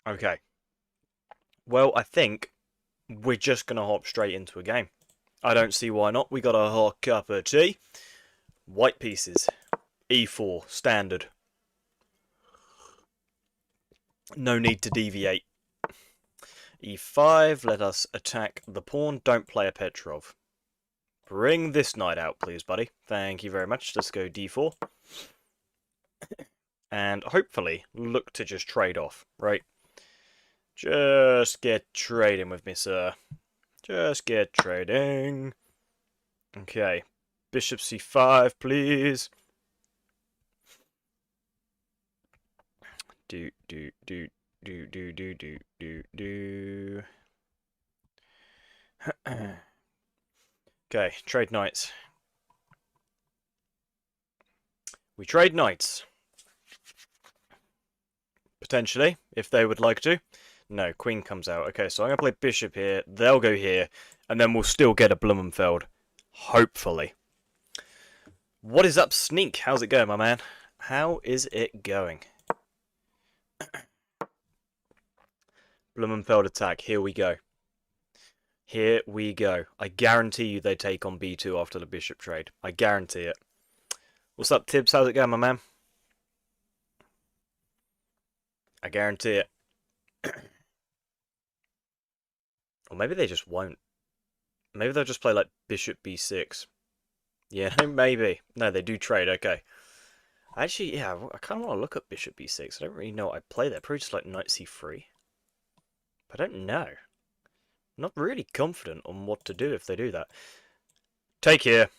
Okay. Well, I think we're just going to hop straight into a game. I don't see why not. We got a hot cup of tea. White pieces. E4. Standard. No need to deviate. E5. Let us attack the pawn. Don't play a Petrov. Bring this knight out, please, buddy. Thank you very much. Let's go D4. And hopefully look to just trade off, right? Just get trading with me, sir. Just get trading. Okay. Bishop C5, please. Do. Okay, trade knights. We trade knights. Potentially, if they would like to. No, queen comes out. Okay, so I'm going to play bishop here. They'll go here. And then we'll still get a Blumenfeld. Hopefully. What is up, Sneak? How's it going, my man? How is it going? Blumenfeld attack. Here we go. Here we go. I guarantee you they take on b2 after the bishop trade. I guarantee it. What's up, Tibbs? How's it going, my man? I guarantee it. Or maybe they just won't. Maybe they'll just play like bishop b6. Yeah, maybe. No, they do trade. Okay. Actually, yeah, I kind of want to look at bishop b6. I don't really know what I play there. Probably just like knight c3. But I don't know. I'm not really confident on what to do if they do that. Take here.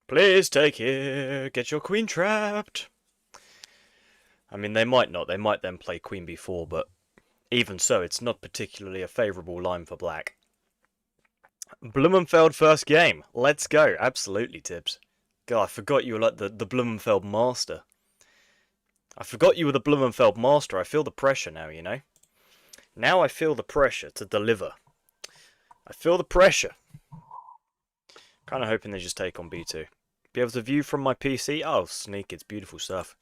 Please take here. Get your queen trapped. I mean, they might not. They might then play queen b4, but even so, it's not particularly a favourable line for black. Blumenfeld first game. Let's go. Absolutely, Tibbs. God, I forgot you were like the Blumenfeld master. I forgot you were the Blumenfeld master. I feel the pressure now, you know? Now I feel the pressure to deliver. I feel the pressure. Kind of hoping they just take on b2. Be able to view from my PC? Oh, Sneak, it's beautiful stuff.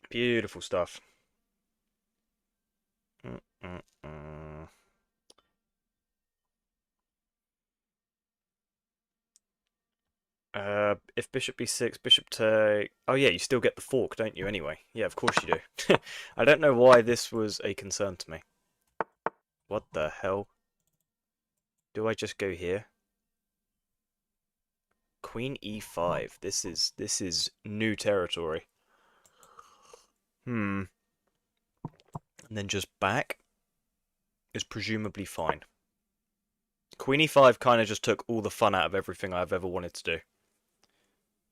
Beautiful stuff. If bishop b6, bishop take... Oh yeah, you still get the fork, don't you, anyway? Yeah, of course you do. I don't know why this was a concern to me. What the hell? Do I just go here? Queen e5. This is new territory. And then just back is presumably fine. Queen e5 kind of just took all the fun out of everything I've ever wanted to do.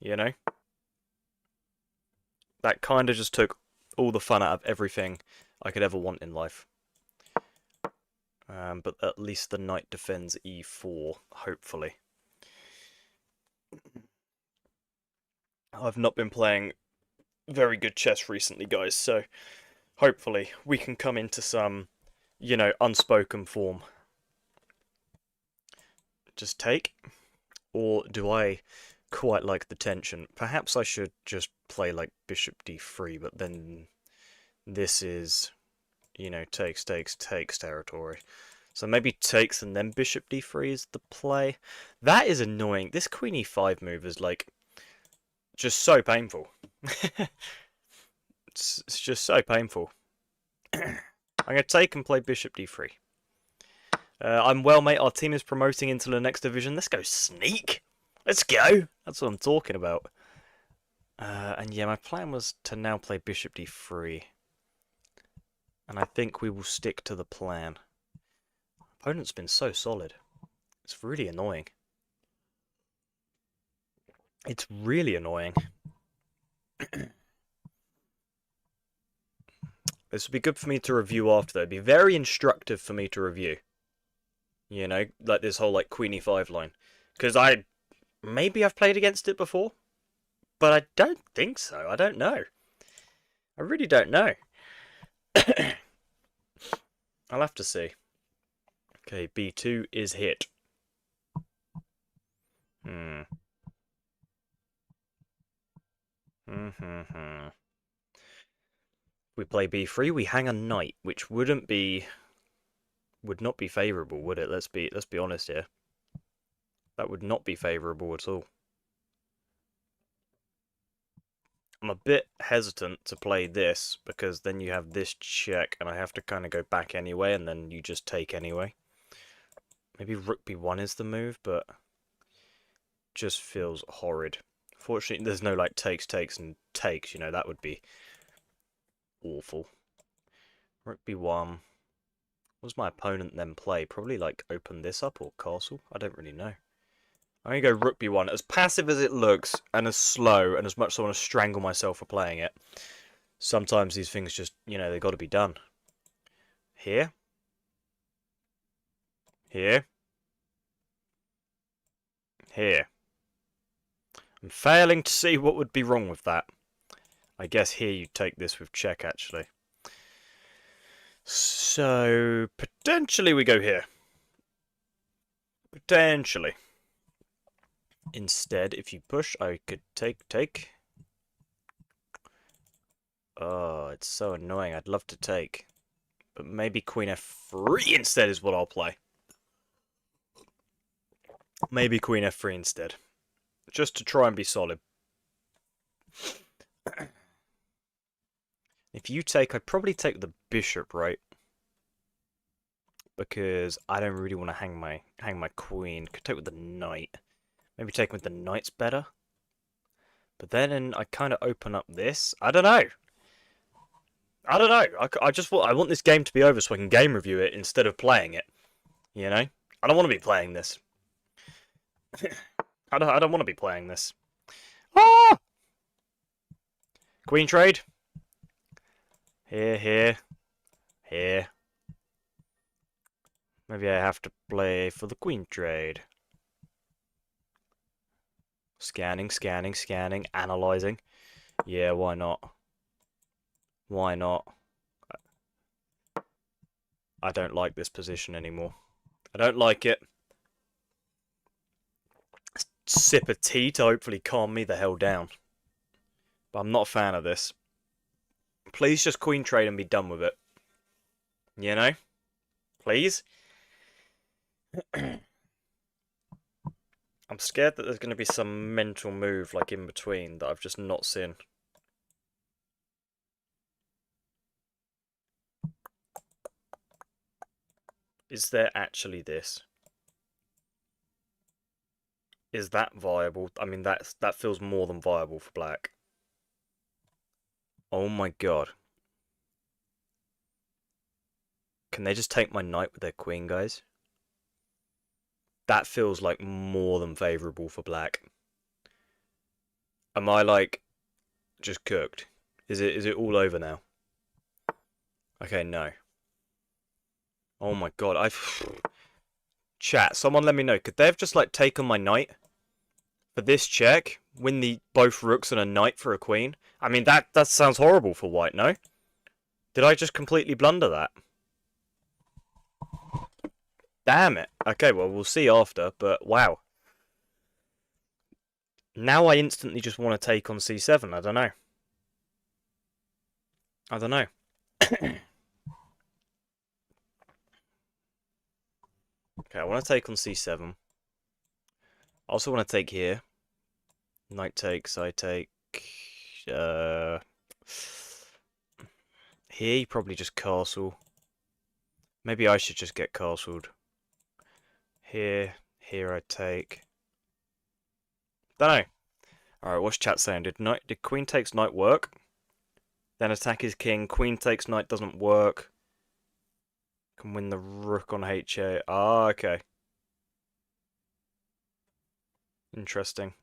You know? That kind of just took all the fun out of everything I could ever want in life. But at least the knight defends e4, hopefully. I've not been playing very good chess recently, guys, so hopefully we can come into some, you know, unspoken form. Just take? Or do I quite like the tension? Perhaps I should just play like bishop d3, but then this is, you know, takes territory. So maybe takes and then bishop d3 is the play. That is annoying. This queen e5 move is like just so painful. it's just so painful. I'm going to take and play bishop d3. I'm well, mate. Our team is promoting into the next division. Let's go, Sneak. Let's go. That's what I'm talking about. And yeah, my plan was to now play bishop d3. And I think we will stick to the plan. Opponent's been so solid. It's really annoying. It's really annoying. This would be good for me to review after, though. It'd be very instructive for me to review. You know, like this whole like queen e5 line. Because maybe I've played against it before. But I don't think so. I don't know. I really don't know. I'll have to see. Okay, b2 is hit. We play b3, we hang a knight, which would not be favourable, would it? Let's be honest here. That would not be favourable at all. I'm a bit hesitant to play this, because then you have this check, and I have to kind of go back anyway, and then you just take anyway. Maybe rook b1 is the move, but just feels horrid. Fortunately, there's no, like, takes, and takes, you know, that would be awful. Rook b1. What does my opponent then play? Probably, like, open this up or castle? I don't really know. I'm going to go rook b1. As passive as it looks, and as slow, and as much as I want to strangle myself for playing it, sometimes these things just, you know, they've got to be done. Here. Here. Here. I'm failing to see what would be wrong with that. I guess here you take this with check, actually. So, potentially we go here. Potentially. Instead, if you push, I could take. Oh, it's so annoying. I'd love to take. But maybe queen f3 instead is what I'll play. Maybe queen f3 instead. Just to try and be solid. If you take, I'd probably take the bishop, right? Because I don't really want to hang my queen. Could take with the knight. Maybe taking with the knight's better. But then I kind of open up this. I don't know. I want this game to be over so I can game review it instead of playing it. You know? I don't want to be playing this. I don't want to be playing this. Ah! Queen trade. Here. Maybe I have to play for the queen trade. Scanning, analysing. Yeah, why not? Why not? I don't like this position anymore. I don't like it. Sip of tea to hopefully calm me the hell down. But I'm not a fan of this. Please just queen trade and be done with it. You know? Please? I'm scared that there's going to be some mental move like in between that I've just not seen. Is there actually this? Is that viable? I mean, that feels more than viable for black. Oh my god. Can they just take my knight with their queen, guys? That feels like more than favourable for black. Am I, like, just cooked? Is it all over now? Okay, no. Oh my god, Chat, someone let me know. Could they have just, like, taken my knight for this check? Win both rooks and a knight for a queen? I mean, that sounds horrible for white, no? Did I just completely blunder that? Damn it. Okay, well, we'll see after, but wow. Now I instantly just want to take on c7. I don't know. Okay, I want to take on c7. I also want to take here. Knight takes, I take... Here, you probably just castle. Maybe I should just get castled. Here I take. Don't know. Alright, what's chat saying? Did queen takes knight work? Then attack his king. Queen takes knight doesn't work. Can win the rook on HA. Ah, okay. Interesting.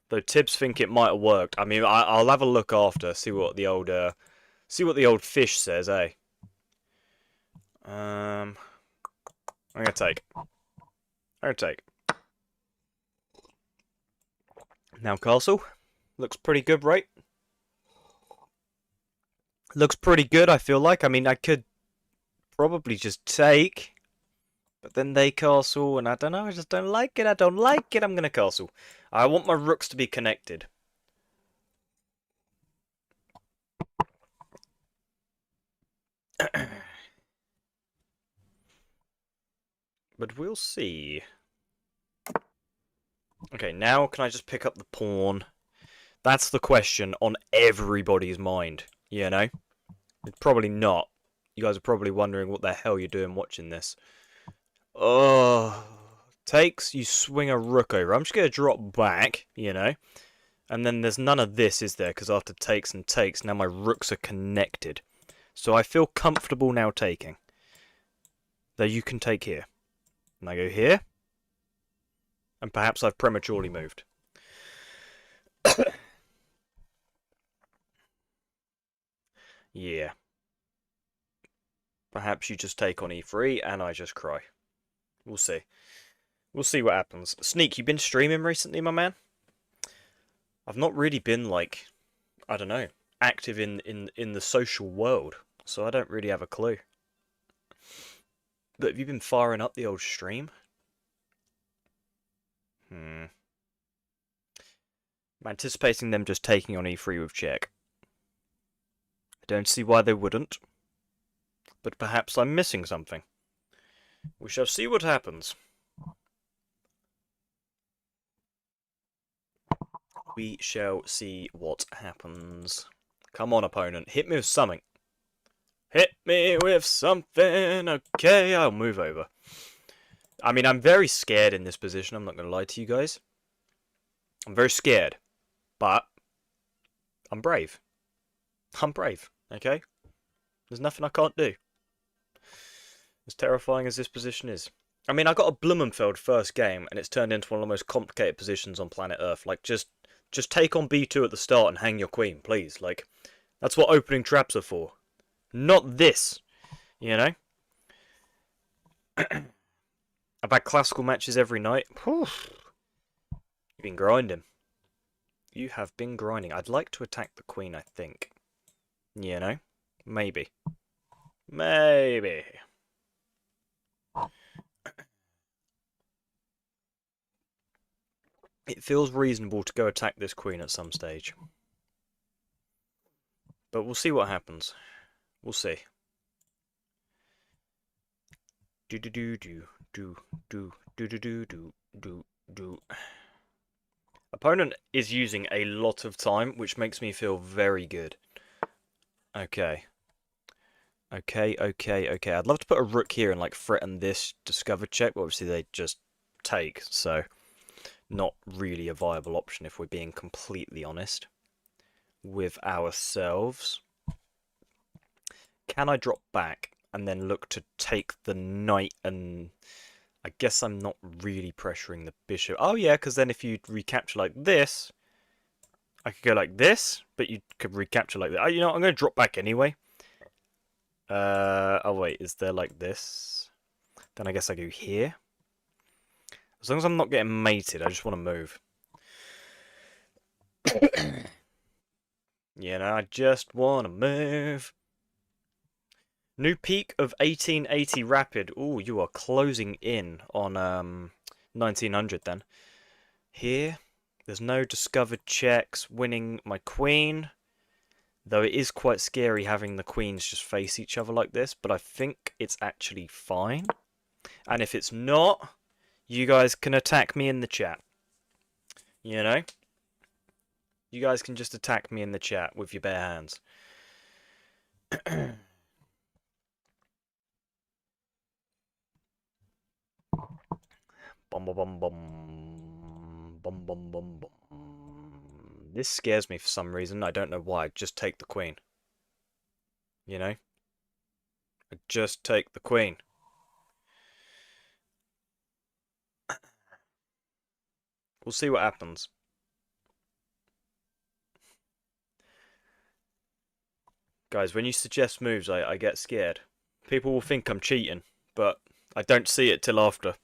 Though Tibbs think it might have worked. I mean, I'll have a look after. See what the old fish says, eh? I'm gonna take. Now castle. Looks pretty good, right? Looks pretty good, I feel like. I mean, I could probably just take. But then they castle, and I don't know, I just don't like it. I'm gonna castle. I want my rooks to be connected. But we'll see. Okay, now can I just pick up the pawn? That's the question on everybody's mind, you know? It's probably not. You guys are probably wondering what the hell you're doing watching this. Oh, takes, you swing a rook over. I'm just going to drop back, you know? And then there's none of this, is there? Because after takes and takes, now my rooks are connected. So I feel comfortable now taking. Though you can take here. And I go here. And perhaps I've prematurely moved. Yeah. Perhaps you just take on e3 and I just cry. We'll see. We'll see what happens. Sneak, you been streaming recently, my man? I've not really been, like, I don't know, active in the social world, so I don't really have a clue. But have you been firing up the old stream? I'm anticipating them just taking on e3 with check. I don't see why they wouldn't. But perhaps I'm missing something. We shall see what happens. We shall see what happens. Come on, opponent. Hit me with something. Hit me with something. Okay, I'll move over. I mean, I'm very scared in this position. I'm not going to lie to you guys. I'm very scared. But I'm brave. I'm brave, okay? There's nothing I can't do. As terrifying as this position is. I mean, I got a Blumenfeld first game, and it's turned into one of the most complicated positions on planet Earth. Like, just take on b2 at the start and hang your queen, please. Like, that's what opening traps are for. Not this, you know? I've had classical matches every night. Whew. You've been grinding. You have been grinding. I'd like to attack the queen, I think. You know? Maybe. Maybe. It feels reasonable to go attack this queen at some stage. But we'll see what happens. We'll see. Do do do do do do do do do do do do. Opponent is using a lot of time, which makes me feel very good. Okay. Okay. I'd love to put a rook here and like threaten this discover check, but obviously they just take, so not really a viable option if we're being completely honest with ourselves. Can I drop back and then look to take the knight? And I guess I'm not really pressuring the bishop. Oh yeah, because then if you recapture like this, I could go like this, but you could recapture like that. Oh, you know what? I'm going to drop back anyway. Oh wait, is there like this? Then I guess I go here. As long as I'm not getting mated, I just want to move. You know, I just want to move. New peak of 1880 rapid. Ooh, you are closing in on 1900 then. Here, there's no discovered checks winning my queen. Though it is quite scary having the queens just face each other like this, but I think it's actually fine. And if it's not, you guys can attack me in the chat. You know? You guys can just attack me in the chat with your bare hands. Bum bum bum bum. Bum bum bum bum. This scares me for some reason. I don't know why. Just take the queen. You know? Just take the queen. We'll see what happens. Guys, when you suggest moves, I get scared. People will think I'm cheating, but I don't see it till after.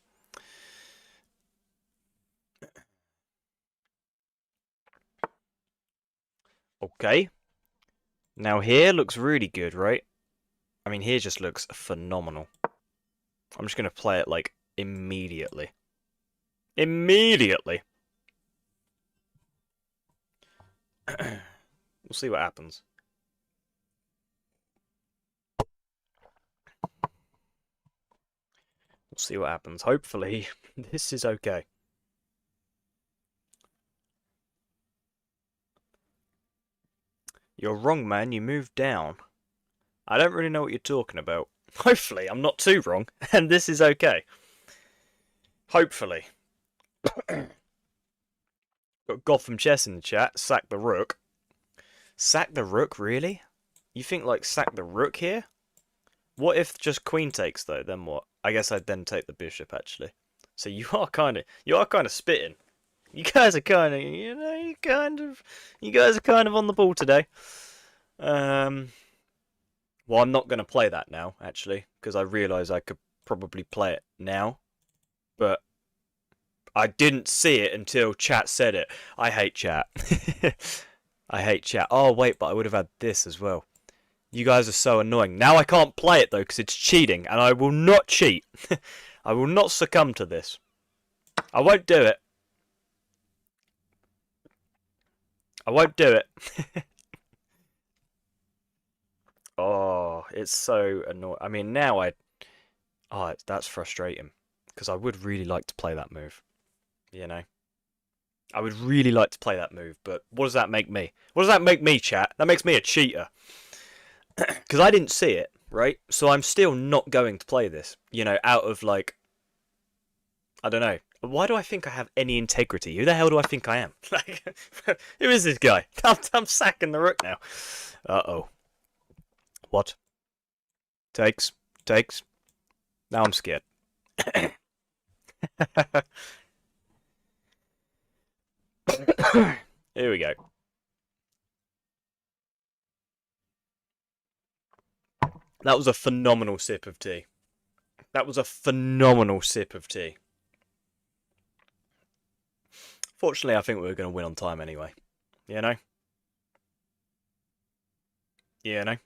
Okay. Now here looks really good, right? I mean, here just looks phenomenal. I'm just going to play it, like, immediately. Immediately! We'll see what happens. We'll see what happens. Hopefully, this is okay. You're wrong, man. You moved down. I don't really know what you're talking about. Hopefully, I'm not too wrong, and this is okay. Hopefully. Got Gotham Chess in the chat. Sack the rook. Sack the rook, really? You think, like, sack the rook here? What if just queen takes, though? Then what? I guess I'd then take the bishop, actually. So you are kind of spitting. You guys are kind of, you guys are kind of on the ball today. Well, I'm not going to play that now, actually, because I realise I could probably play it now. But I didn't see it until chat said it. I hate chat. I hate chat. Oh, wait, but I would have had this as well. You guys are so annoying. Now I can't play it, though, because it's cheating, and I will not cheat. I will not succumb to this. I won't do it. I won't do it. Oh, it's so annoying. I mean, now oh, that's frustrating. Because I would really like to play that move. You know? I would really like to play that move, but what does that make me? What does that make me, chat? That makes me a cheater. Because I didn't see it, right? So I'm still not going to play this. You know, out of, like... I don't know. Why do I think I have any integrity? Who the hell do I think I am? Like, who is this guy? I'm sacking the rook now. Uh-oh. What? Takes. Now I'm scared. Here we go. That was a phenomenal sip of tea. That was a phenomenal sip of tea. Fortunately, I think we were going to win on time anyway. You know? You know?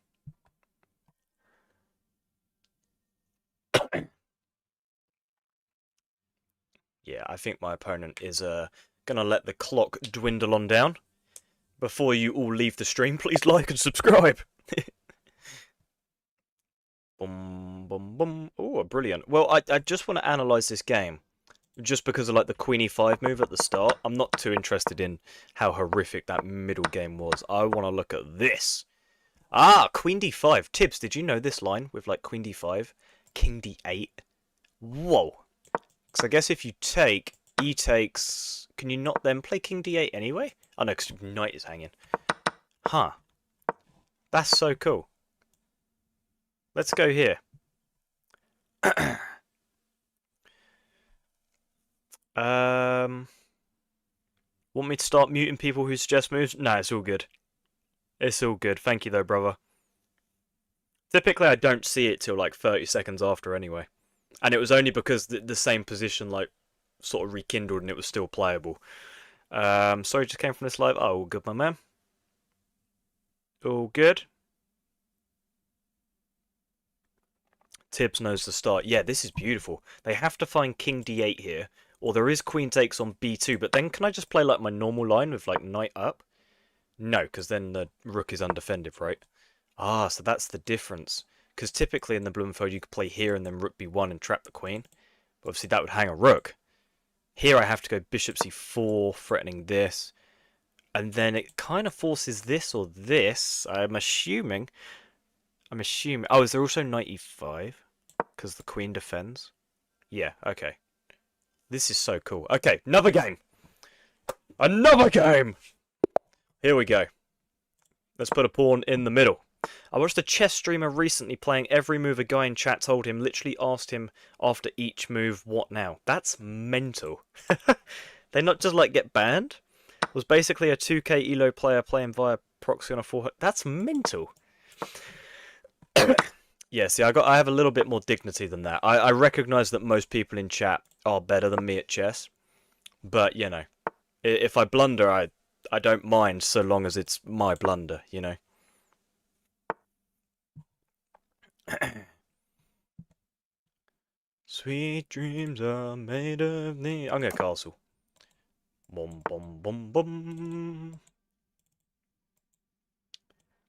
Yeah, I think my opponent is going to let the clock dwindle on down. Before you all leave the stream, please like and subscribe. Boom, boom, boom. Oh, brilliant. Well, I just want to analyse this game. Just because of like the Queen E5 move at the start. I'm not too interested in how horrific that middle game was. I want to look at this. Ah, Queen D5. Tibbs, did you know this line with like Queen D5? King D8? Whoa. Because I guess if you take, E takes... Can you not then play King D8 anyway? Oh no, because Knight is hanging. Huh. That's so cool. Let's go here. Want me to start muting people who suggest moves? No, it's all good. It's all good. Thank you though, brother. Typically, I don't see it till like 30 seconds after anyway. And it was only because the same position like sort of rekindled and it was still playable. Sorry, just came from this live. Oh, all good, my man. All good. Tibbs knows the start. Yeah, this is beautiful. They have to find King D8 here. Or there is Queen takes on B2. But then can I just play like my normal line with like Knight up? No, because then the Rook is undefended, right? Ah, so that's the difference. Because typically in the Blumenfeld you could play here and then Rook B1 and trap the Queen. But obviously that would hang a Rook. Here I have to go Bishop C4, threatening this. And then it kind of forces this or this. I'm assuming. Oh, is there also Knight E5? Because the Queen defends? Yeah, okay. This is so cool. Okay, another game! Another game! Here we go. Let's put a pawn in the middle. I watched a chess streamer recently playing every move a guy in chat told him, literally asked him after each move, what now? That's mental. They not just like get banned? It was basically a 2K Elo player playing via proxy on a 4... That's mental. Yeah, see, I have a little bit more dignity than that. I recognise that most people in chat are better than me at chess. But, you know, if I blunder, I don't mind so long as it's my blunder, you know. Sweet dreams are made of the... I'm going to castle. Boom, boom, boom, boom.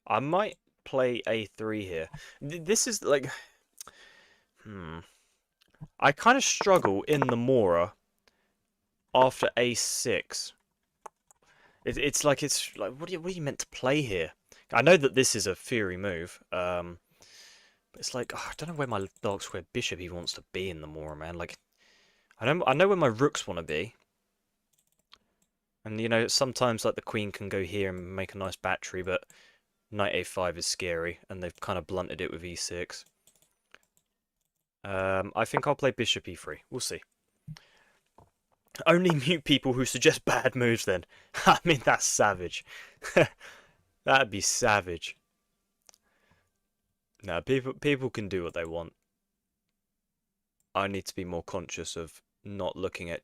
I might play A3 here. This is like... I kind of struggle in the Mora after a6. It's like what are you meant to play here? I know that this is a theory move. But it's like I don't know where my dark square bishop even wants to be in the Mora, man. Like I know where my rooks want to be. And you know, sometimes like the queen can go here and make a nice battery, but knight a5 is scary, and they've kind of blunted it with e6. I think I'll play bishop e3. We'll see. Only mute people who suggest bad moves then. I mean, that's savage. That'd be savage. No, people can do what they want. I need to be more conscious of not looking at...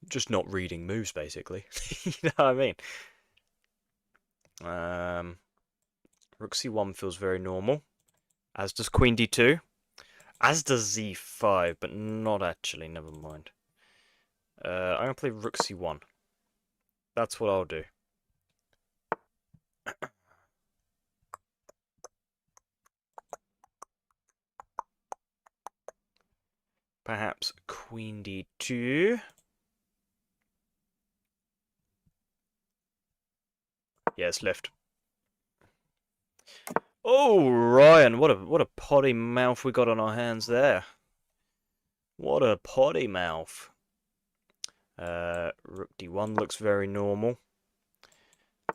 just not reading moves, basically. You know what I mean? Rook c1 feels very normal. As does queen d2. As does z5, but not actually, never mind. I'm going to play rook c1. That's what I'll do. Perhaps queen d2. Yes, left. Oh, Ryan, what a potty mouth we got on our hands there. What a potty mouth. Rook d1 looks very normal.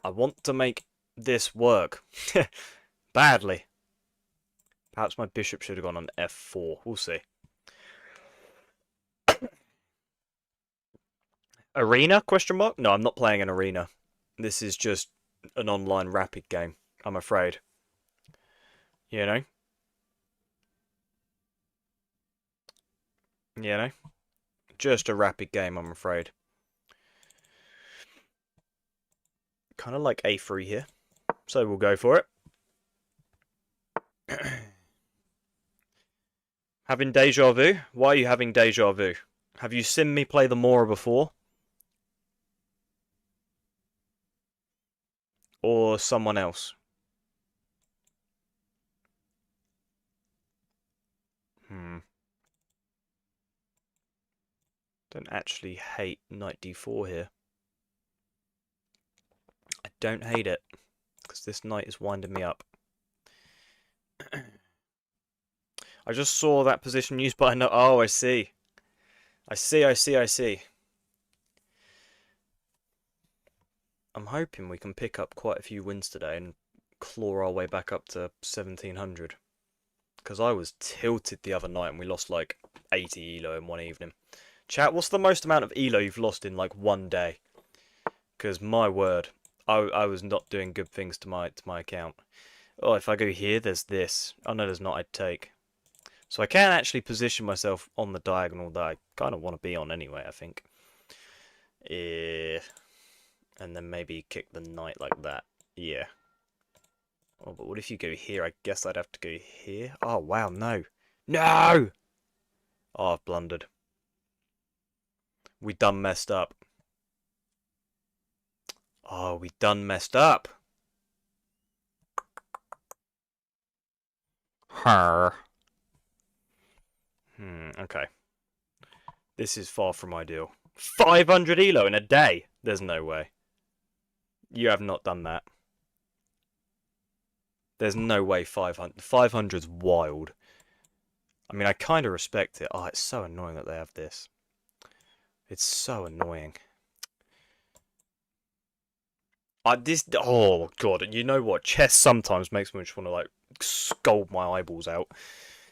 I want to make this work. Badly. Perhaps my bishop should have gone on f4. We'll see. Arena? Question mark? No, I'm not playing an arena. This is just an online rapid game, I'm afraid. You know? You know? Just a rapid game, I'm afraid. Kind of like a3 here. So we'll go for it. Having deja vu? Why are you having deja vu? Have you seen me play the Mora before? Or someone else? Don't actually hate knight d4 here. I don't hate it, because this knight is winding me up. I just saw that position used by no. Oh, I see. I see. I'm hoping we can pick up quite a few wins today and claw our way back up to 1700. Because I was tilted the other night and we lost like 80 elo in one evening. Chat, what's the most amount of elo you've lost in like one day? Because my word, I was not doing good things to my account. Oh, if I go here, there's this. Oh no, there's not. I'd take. So I can actually position myself on the diagonal that I kind of want to be on anyway, I think. And then maybe kick the knight like that. Yeah. Oh, but what if you go here? I guess I'd have to go here. Oh, wow, no. No! Oh, I've blundered. We done messed up. Oh, we done messed up. Her. Okay. This is far from ideal. 500 elo in a day? There's no way. You have not done that. There's no way 500. 500's wild. I mean, I kind of respect it. Oh, it's so annoying that they have this. It's so annoying. Oh, God. You know what? Chess sometimes makes me just want to, like, scold my eyeballs out.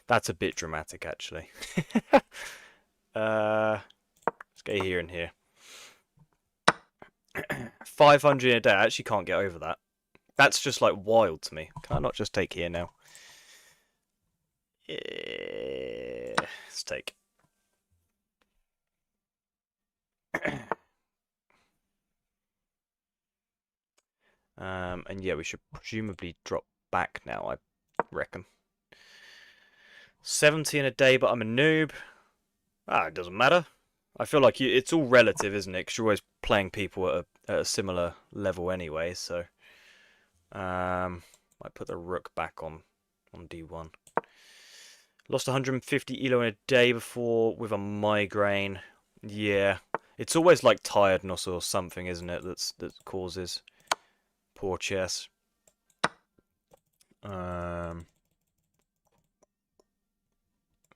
That's a bit dramatic, actually. Let's go here and here. 500 in a day. I actually can't get over that. That's just, like, wild to me. Can I not just take here now? Yeah. Let's take. And yeah, we should presumably drop back now, I reckon. 70 in a day, but I'm a noob. Ah, it doesn't matter. I feel like it's all relative, isn't it? Because you're always playing people at a similar level anyway, so... might put the rook back on d1. Lost 150 elo in a day before with a migraine. Yeah. It's always like tiredness or something, isn't it, that causes poor chess. I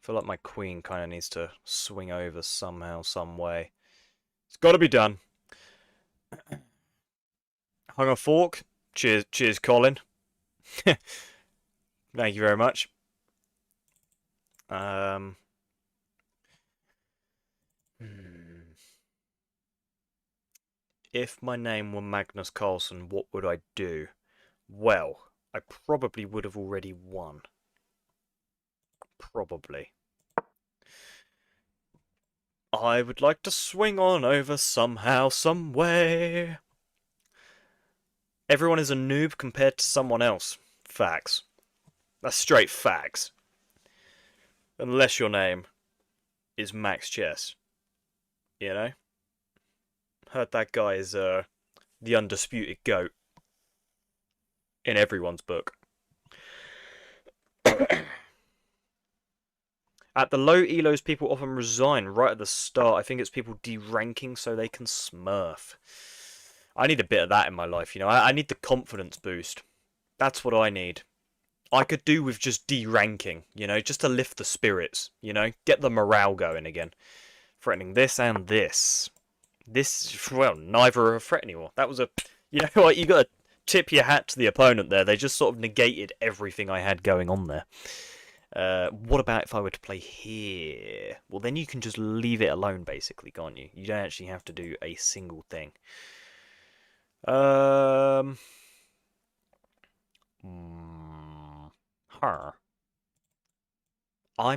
feel like my queen kind of needs to swing over somehow, some way. It's got to be done. Hung a fork. Cheers, Colin. Thank you very much. If my name were Magnus Carlsen, what would I do? Well, I probably would have already won. Probably. I would like to swing on over somehow, some way. Everyone is a noob compared to someone else. Facts. That's straight facts. Unless your name is Max Chess. You know? Heard that guy is the undisputed GOAT. In everyone's book. At the low elos, people often resign right at the start. I think it's people deranking so they can smurf. I need a bit of that in my life, you know. I need the confidence boost. That's what I need. I could do with just deranking, you know, just to lift the spirits, you know, get the morale going again. Threatening this and this. This, well, neither are a threat anymore. That was a, you know what, you got to tip your hat to the opponent there. They just sort of negated everything I had going on there. What about if I were to play here? Well, then you can just leave it alone, basically, can't you? You don't actually have to do a single thing. I'm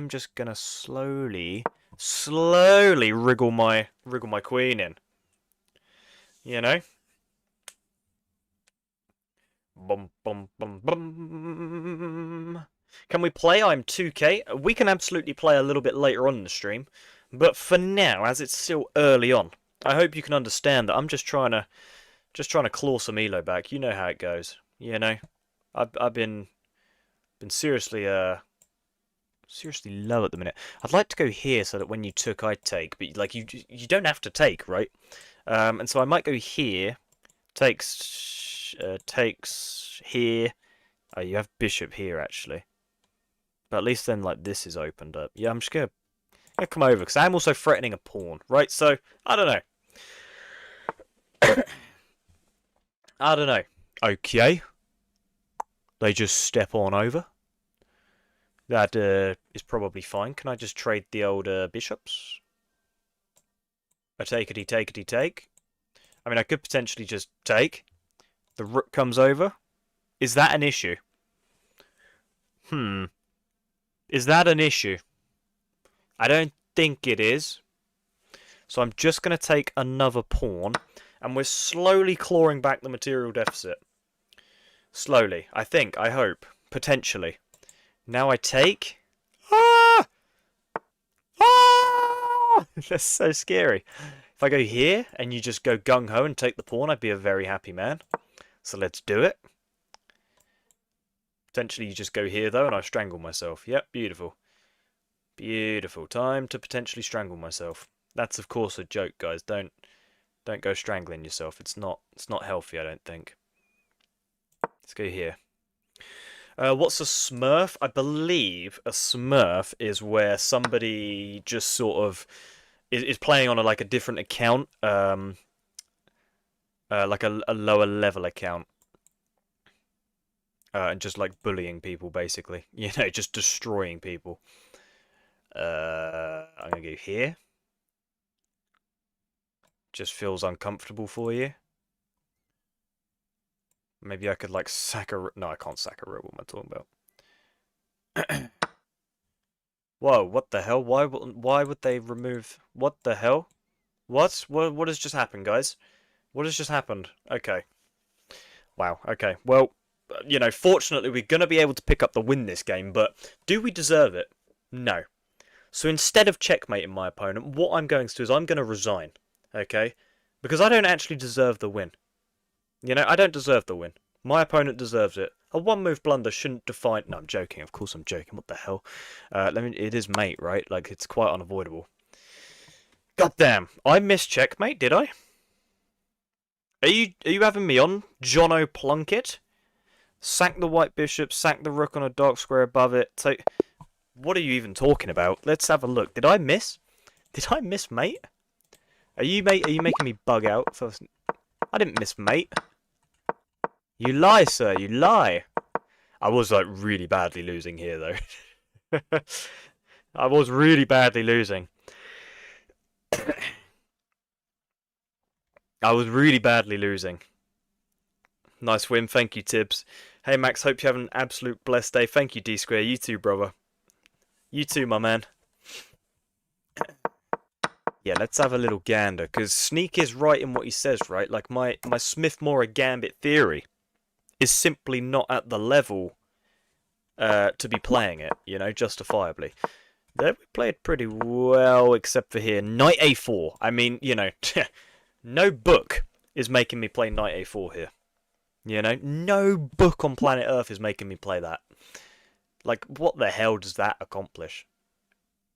just gonna slowly wriggle my queen in. You know? Bum bum bum bum. Can we play? I'm 2K. We can absolutely play a little bit later on in the stream, but for now, as it's still early on, I hope you can understand that I'm just trying to claw some elo back. You know how it goes. You know, I've been seriously low at the minute. I'd like to go here so that when you took, I'd take, but like you don't have to take, right? And so I might go here. Takes here. Oh, you have bishop here actually. But at least then, like, this is opened up. Yeah, I'm just gonna come over, because I'm also threatening a pawn, right? So, I don't know. I don't know. Okay. They just step on over. That is probably fine. Can I just trade the old bishops? A takety takety take. I mean, I could potentially just take. The rook comes over. Is that an issue? Is that an issue? I don't think it is. So I'm just going to take another pawn. And we're slowly clawing back the material deficit. Slowly. I think. I hope. Potentially. Now I take. Ah! Ah! That's so scary. If I go here and you just go gung-ho and take the pawn, I'd be a very happy man. So let's do it. Potentially you just go here though and I strangle myself. Yep, beautiful. Beautiful. Time to potentially strangle myself. That's of course a joke, guys. Don't go strangling yourself. It's not healthy, I don't think. Let's go here. What's a smurf? I believe a smurf is where somebody just sort of is playing on like a different account, like a lower level account. And just like bullying people, basically. You know, just destroying people. I'm gonna go here. Just feels uncomfortable for you. Maybe I could like sack a... No, I can't sack a rook. What am I talking about? Whoa, what the hell? Why would they remove... What the hell? What has just happened, guys? What has just happened? Okay. Wow, okay. Well, you know, fortunately we're going to be able to pick up the win this game, but do we deserve it? No. So instead of checkmating my opponent, what I'm going to do is I'm going to resign, okay? Because I don't actually deserve the win. You know, I don't deserve the win. My opponent deserves it. A one-move blunder shouldn't define... No, I'm joking. Of course I'm joking. What the hell? It is mate, right? Like, it's quite unavoidable. God damn. I missed checkmate, did I? Are you having me on, Jono Plunkett? Sack the white bishop, sack the rook on a dark square above it. Take... What are you even talking about? Let's have a look. Did I miss? Did I miss mate? Are you making me bug out? First? I didn't miss mate. You lie, sir. You lie. I was like really badly losing here, though. I was really badly losing. I was really badly losing. Nice win. Thank you, Tibbs. Hey, Max. Hope you have an absolute blessed day. Thank you, D-Square. You too, brother. You too, my man. Yeah, let's have a little gander, because Sneak is right in what he says, right? Like, my Smith-Morra gambit theory is simply not at the level to be playing it, you know, justifiably. There we played pretty well, except for here. Knight A4. I mean, you know, no book is making me play Knight A4 here. You know, no book on planet Earth is making me play that. Like, what the hell does that accomplish?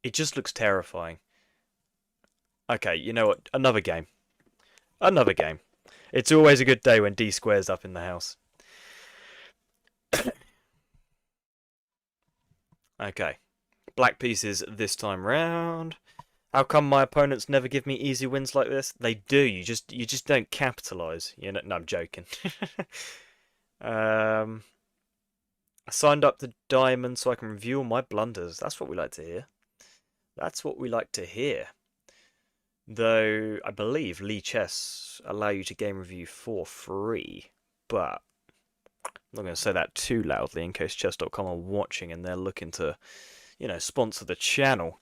It just looks terrifying. Okay, you know what? Another game. Another game. It's always a good day when D square's up in the house. Okay. Black pieces this time round. How come my opponents never give me easy wins like this? They do. You just don't capitalise. You know, no, I'm joking. I signed up to Diamond so I can review all my blunders. That's what we like to hear. That's what we like to hear. Though, I believe Elo Chess allow you to game review for free. But I'm not going to say that too loudly in case chess.com are watching and they're looking to, you know, sponsor the channel.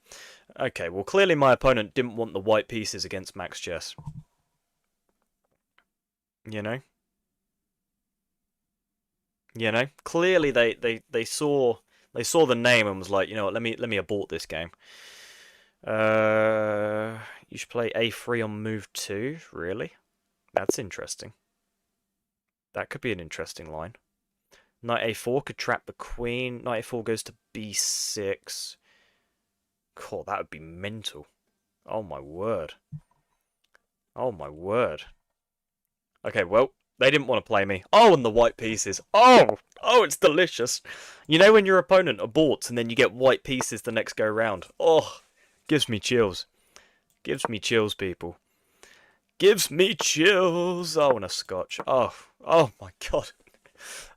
Okay, well, clearly my opponent didn't want the white pieces against Max Chess. You know? You know? Clearly they saw the name and was like, you know what, let me abort this game. You should play A3 on move 2, really? That's interesting. That could be an interesting line. Knight A4 could trap the queen. Knight A4 goes to B6. God, that would be mental. Oh my word. Oh my word. Okay, well, they didn't want to play me. Oh, and the white pieces. Oh, it's delicious. You know when your opponent aborts and then you get white pieces the next go round? Oh, gives me chills. Gives me chills, people. Gives me chills. Oh, and a Scotch. Oh my god.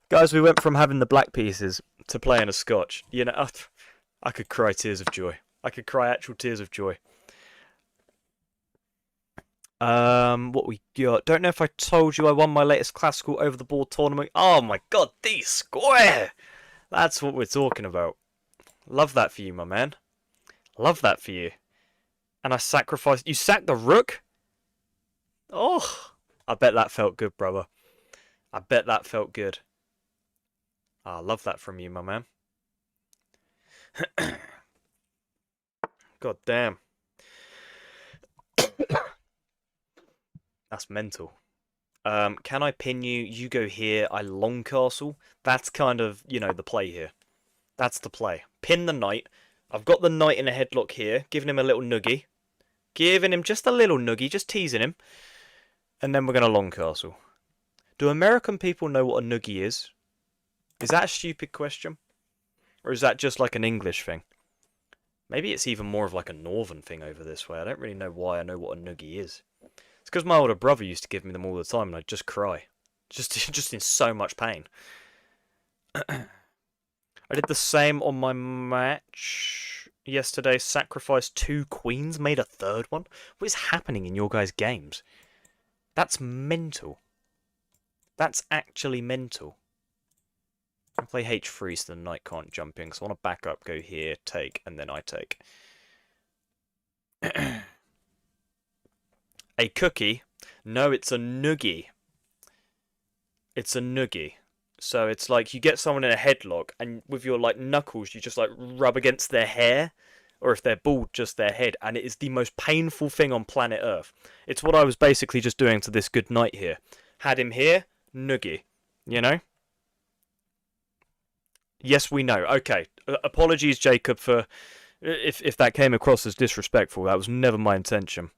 Guys, we went from having the black pieces to playing a Scotch. You know, I could cry tears of joy. I could cry actual tears of joy. What we got? Don't know if I told you I won my latest classical over the board tournament. Oh my god, D square! That's what we're talking about. Love that for you, my man. Love that for you. And I sacrificed... You sacked the rook? Oh, I bet that felt good, brother. I bet that felt good. I love that from you, my man. God damn. That's mental. Can I pin you? You go here. I long castle. That's kind of, you know, the play here. That's the play. Pin the knight. I've got the knight in a headlock here, giving him a little noogie. Giving him just a little noogie, just teasing him. And then we're going to long castle. Do American people know what a noogie is? Is that a stupid question? Or is that just like an English thing? Maybe it's even more of like a northern thing over this way. I don't really know why I know what a noogie is. It's because my older brother used to give me them all the time and I'd just cry. Just in so much pain. I did the same on my match yesterday. Sacrificed 2 queens, made a third one. What is happening in your guys' games? That's mental. That's actually mental. I play H3 so the knight can't jump in, because I want to back up, go here, take, and then I take. A cookie? No, it's a noogie. It's a noogie. So it's like you get someone in a headlock, and with your like knuckles, you just like rub against their hair, or if they're bald, just their head, and it is the most painful thing on planet Earth. It's what I was basically just doing to this good knight here. Had him here, noogie. You know? Yes, we know. Okay. Apologies, Jacob, for if that came across as disrespectful. That was never my intention.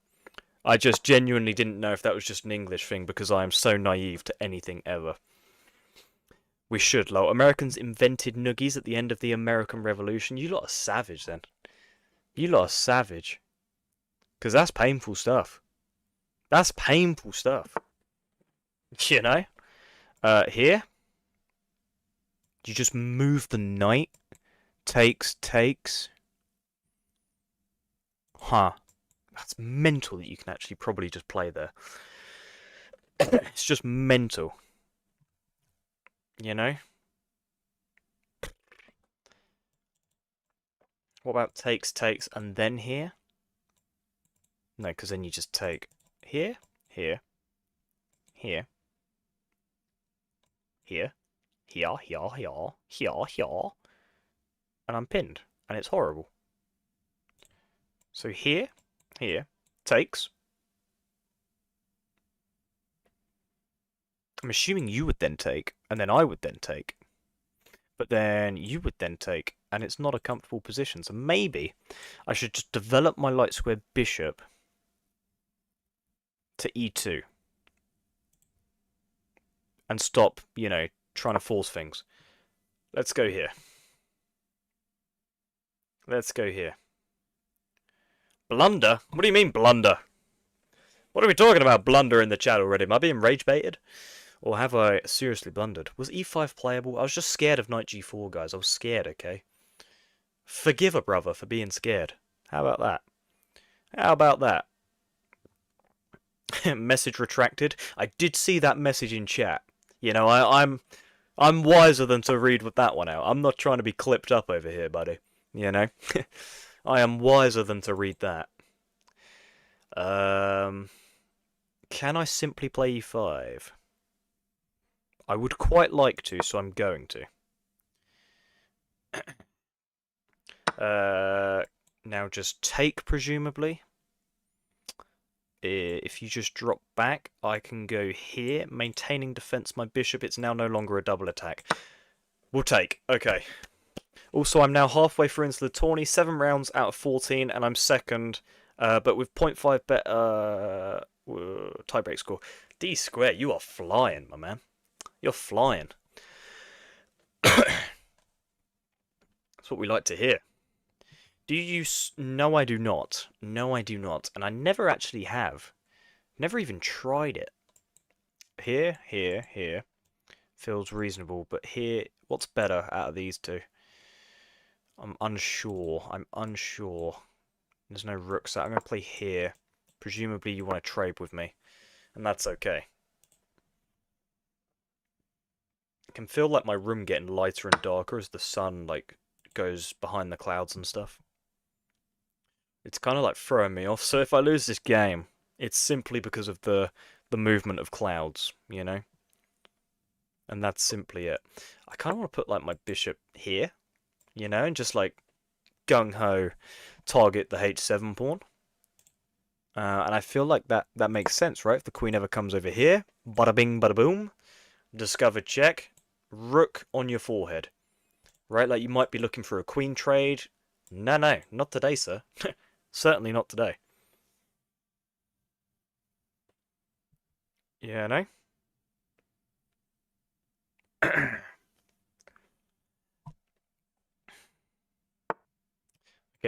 I just genuinely didn't know if that was just an English thing because I am so naive to anything ever. We should, lol. Americans invented noogies at the end of the American Revolution. You lot are savage, then. You lot are savage. Because that's painful stuff. That's painful stuff. You know? Here. You just move the knight. Takes. Huh. That's mental that you can actually probably just play there. It's just mental. You know? What about takes, and then here? No, because then you just take here, here, here, here, here, and I'm pinned, and it's horrible. So here, takes. I'm assuming you would then take, and then I would then take. But then you would then take, and it's not a comfortable position. So maybe I should just develop my light square bishop to e2. And stop, you know, trying to force things. Let's go here. Let's go here. Blunder? What do you mean, blunder? What are we talking about, blunder, in the chat already? Am I being rage baited? Or have I seriously blundered? Was e5 playable? I was just scared of knight g4, guys. I was scared, okay? Forgive a brother for being scared. How about that? How about that? Message retracted. I did see that message in chat. You know, I'm wiser than to read that one out. I'm not trying to be clipped up over here, buddy. You know? I am wiser than to read that. Can I simply play e5? I would quite like to, so I'm going to. Now just take, presumably. If you just drop back, I can go here. Maintaining defense, my bishop. It's now no longer a double attack. We'll take. Okay. Also, I'm now halfway through into the tourney. 7 rounds out of 14, and I'm second. But with 0.5 bet tiebreak score. D square, you are flying, my man. You're flying. That's what we like to hear. Do you use... No, I do not. No, I do not. And I never actually have. Never even tried it. Here. Feels reasonable. But here... What's better out of these two? I'm unsure. There's no rooks out. I'm going to play here. Presumably you want to trade with me. And that's okay. I can feel like my room getting lighter and darker as the sun like goes behind the clouds and stuff. It's kind of like throwing me off. So if I lose this game, it's simply because of the movement of clouds, you know? And that's simply it. I kind of want to put like my bishop here, you know, and just like gung-ho target the h7 pawn. And I feel like that makes sense, right? If the queen ever comes over here, bada bing, bada boom, discovered check, rook on your forehead. Right, like you might be looking for a queen trade. No, not today, sir. Certainly not today. Yeah, no? Okay,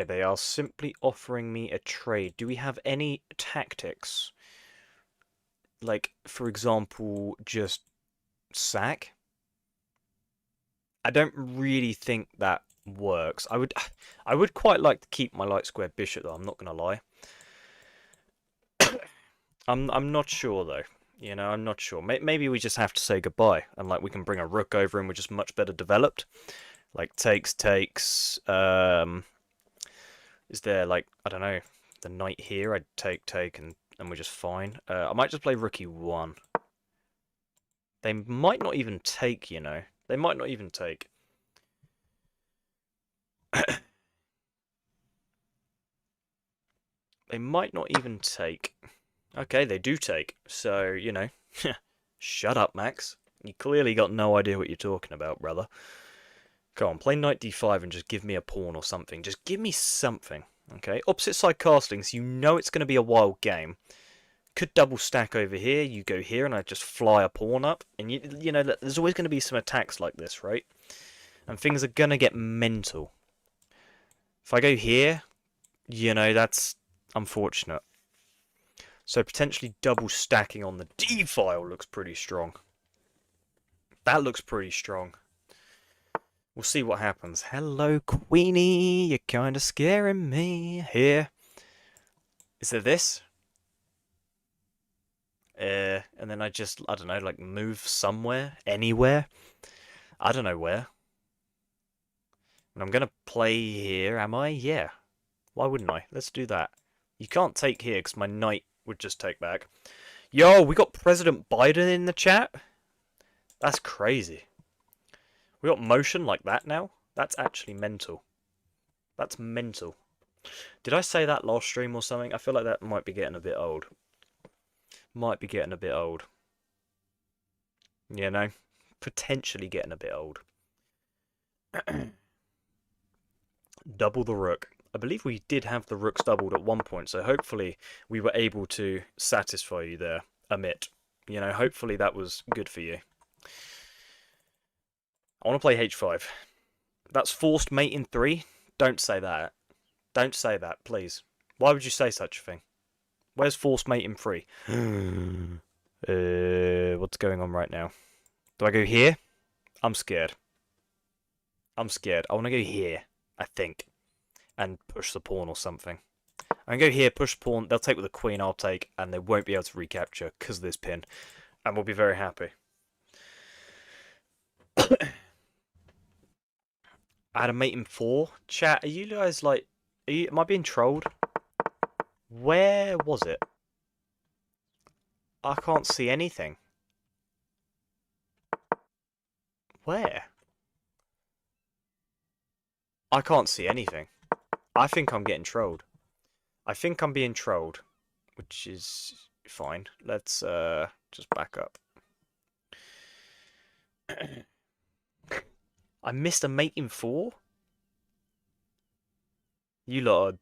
they are simply offering me a trade. Do we have any tactics? Like, for example, just sack? I don't really think that works. I would quite like to keep my light square bishop, though. I'm not gonna lie. I'm not sure though. You know, I'm not sure. Maybe we just have to say goodbye, and like we can bring a rook over, and we're just much better developed. Like takes. Is there like I don't know the knight here? I'd take, and we're just fine. I might just play rook e1. They might not even take. You know, they might not even take. They might not even take. Okay, they do take. So, you know. Shut up, Max. You clearly got no idea what you're talking about, brother. Go on, play knight d5 and just give me a pawn or something. Just give me something. Okay, opposite side castlings, you know it's going to be a wild game. Could double stack over here, you go here, and I just fly a pawn up. And you know, there's always going to be some attacks like this, right? And things are going to get mental. If I go here, you know, that's unfortunate. So potentially double stacking on the D file looks pretty strong. That looks pretty strong. We'll see what happens. Hello, Queenie. You're kind of scaring me. Here. Is there this? And then I don't know, like move somewhere, anywhere. I don't know where. And I'm going to play here, am I? Yeah. Why wouldn't I? Let's do that. You can't take here because my knight would just take back. Yo, we got President Biden in the chat? That's crazy. We got motion like that now? That's actually mental. That's mental. Did I say that last stream or something? I feel like that might be getting a bit old. Might be getting a bit old. You know? Potentially getting a bit old. Double the rook. I believe we did have the rooks doubled at one point, so hopefully we were able to satisfy you there, Amit. You know, hopefully that was good for you. I want to play h5. That's forced mate in 3. Don't say that. Don't say that, please. Why would you say such a thing? Where's forced mate in 3? What's going on right now? Do I go here? I'm scared. I'm scared. I want to go here, I think. And push the pawn or something. I can go here, push the pawn. They'll take with the queen, I'll take. And they won't be able to recapture because of this pin. And we'll be very happy. I had a mate in 4. Chat, are you guys like... am I being trolled? Where was it? I can't see anything. Where? I can't see anything. I think I'm getting trolled. I think I'm being trolled. Which is fine. Let's just back up. I missed a mate in 4? You lot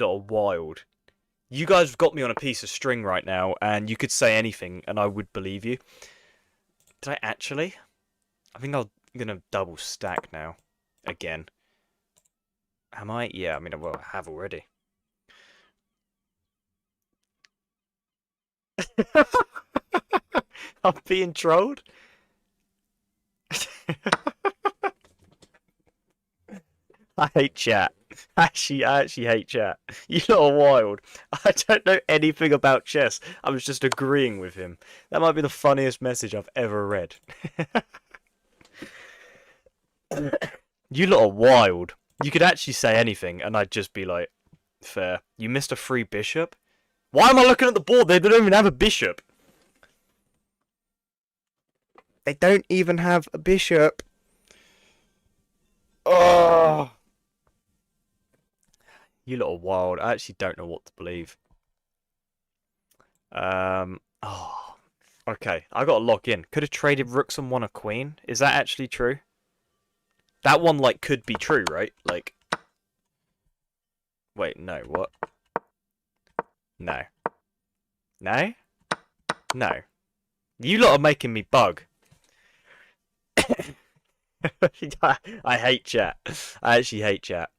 are wild. You guys have got me on a piece of string right now, and you could say anything, and I would believe you. Did I actually? I think I'm gonna double stack now. Again. Am I? Yeah, I mean, well, I have already. I'm being trolled? I hate chat. I actually hate chat. You lot are wild. I don't know anything about chess. I was just agreeing with him. That might be the funniest message I've ever read. You lot are wild. You could actually say anything, and I'd just be like, fair. You missed a free bishop? Why am I looking at the board? They don't even have a bishop. They don't even have a bishop. Oh. You lot are wild. I actually don't know what to believe. Oh. Okay, I got to lock in. Could have traded rooks and won a queen. Is that actually true? That one, like, could be true, right? Like... Wait, no, what? No. No? No. You lot are making me bug. I hate chat. I actually hate chat.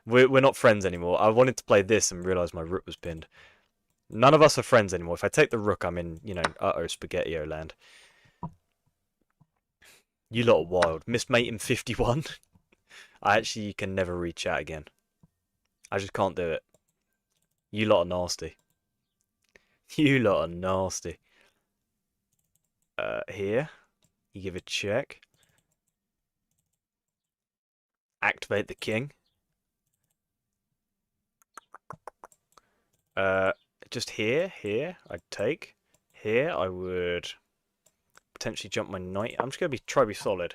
We're not friends anymore. I wanted to play this and realised my rook was pinned. None of us are friends anymore. If I take the rook, I'm in, you know, uh-oh, spaghetti-o land. You lot are wild. Missed mate in 51. I actually can never read chat again. I just can't do it. You lot are nasty. You lot are nasty. Here. You give a check. Activate the king. Just here, I'd take. Here, I would potentially jump my knight. I'm just going to try to be solid.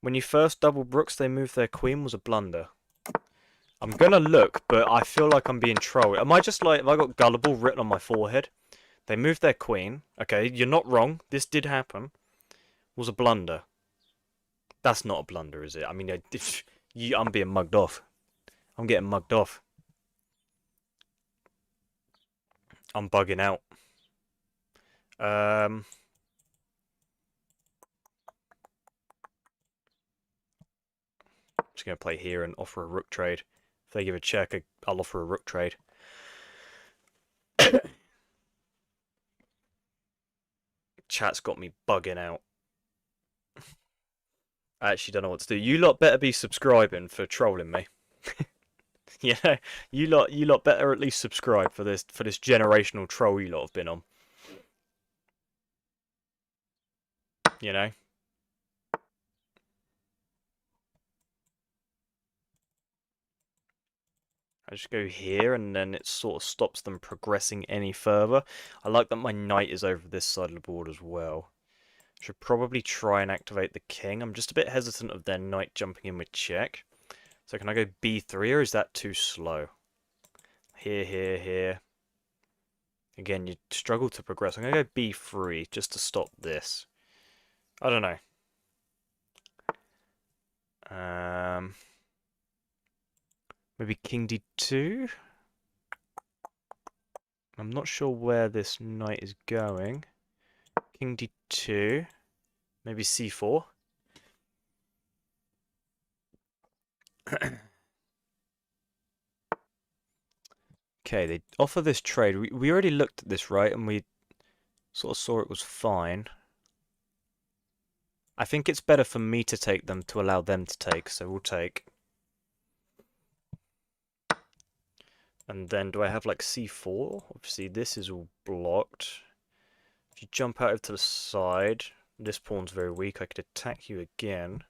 When you first doubled rooks, they moved their queen was a blunder. I'm going to look, but I feel like I'm being trolled. Am I just like, have I got gullible written on my forehead? They moved their queen. Okay, you're not wrong. This did happen. Was a blunder. That's not a blunder, is it? I mean, I'm being mugged off. I'm getting mugged off. I'm bugging out. Just going to play here and offer a rook trade. If they give a check, I'll offer a rook trade. Chat's got me bugging out. I actually don't know what to do. You lot better be subscribing for trolling me. Yeah, you lot better at least subscribe for this generational troll you lot have been on. You know? I just go here and then it sort of stops them progressing any further. I like that my knight is over this side of the board as well. Should probably try and activate the king. I'm just a bit hesitant of their knight jumping in with check. So can I go b3 or is that too slow? Here, here, here. Again, you struggle to progress. I'm going to go b3 just to stop this. I don't know. Maybe king d2? I'm not sure where this knight is going. King d2. Maybe c4. Okay, they offer this trade. We already looked at this, right? And we sort of saw it was fine. I think it's better for me to take them to allow them to take, so we'll take. And then do I have like c4? Obviously this is all blocked. If you jump out to the side, this pawn's very weak. I could attack you again.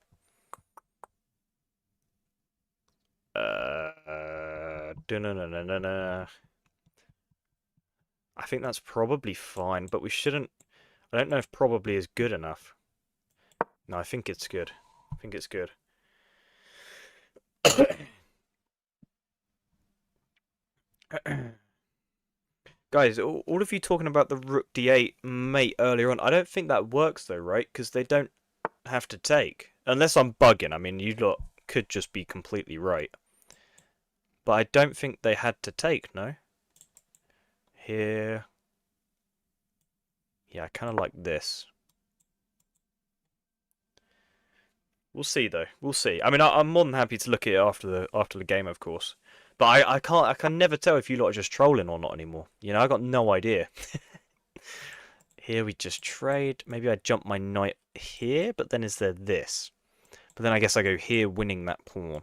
I think that's probably fine, but we shouldn't. I don't know if probably is good enough. No, I think it's good. I think it's good. Guys, all of you talking about the rook d8 mate earlier on, I don't think that works though, right? Because they don't have to take. Unless I'm bugging. I mean, you lot could just be completely right. But I don't think they had to take, no? Here. Yeah, I kind of like this. We'll see though. We'll see. I mean, I'm more than happy to look at it after the game, of course. But I can never tell if you lot are just trolling or not anymore. You know, I got no idea. Here we just trade. Maybe I jump my knight here, but then is there this? But then I guess I go here, winning that pawn.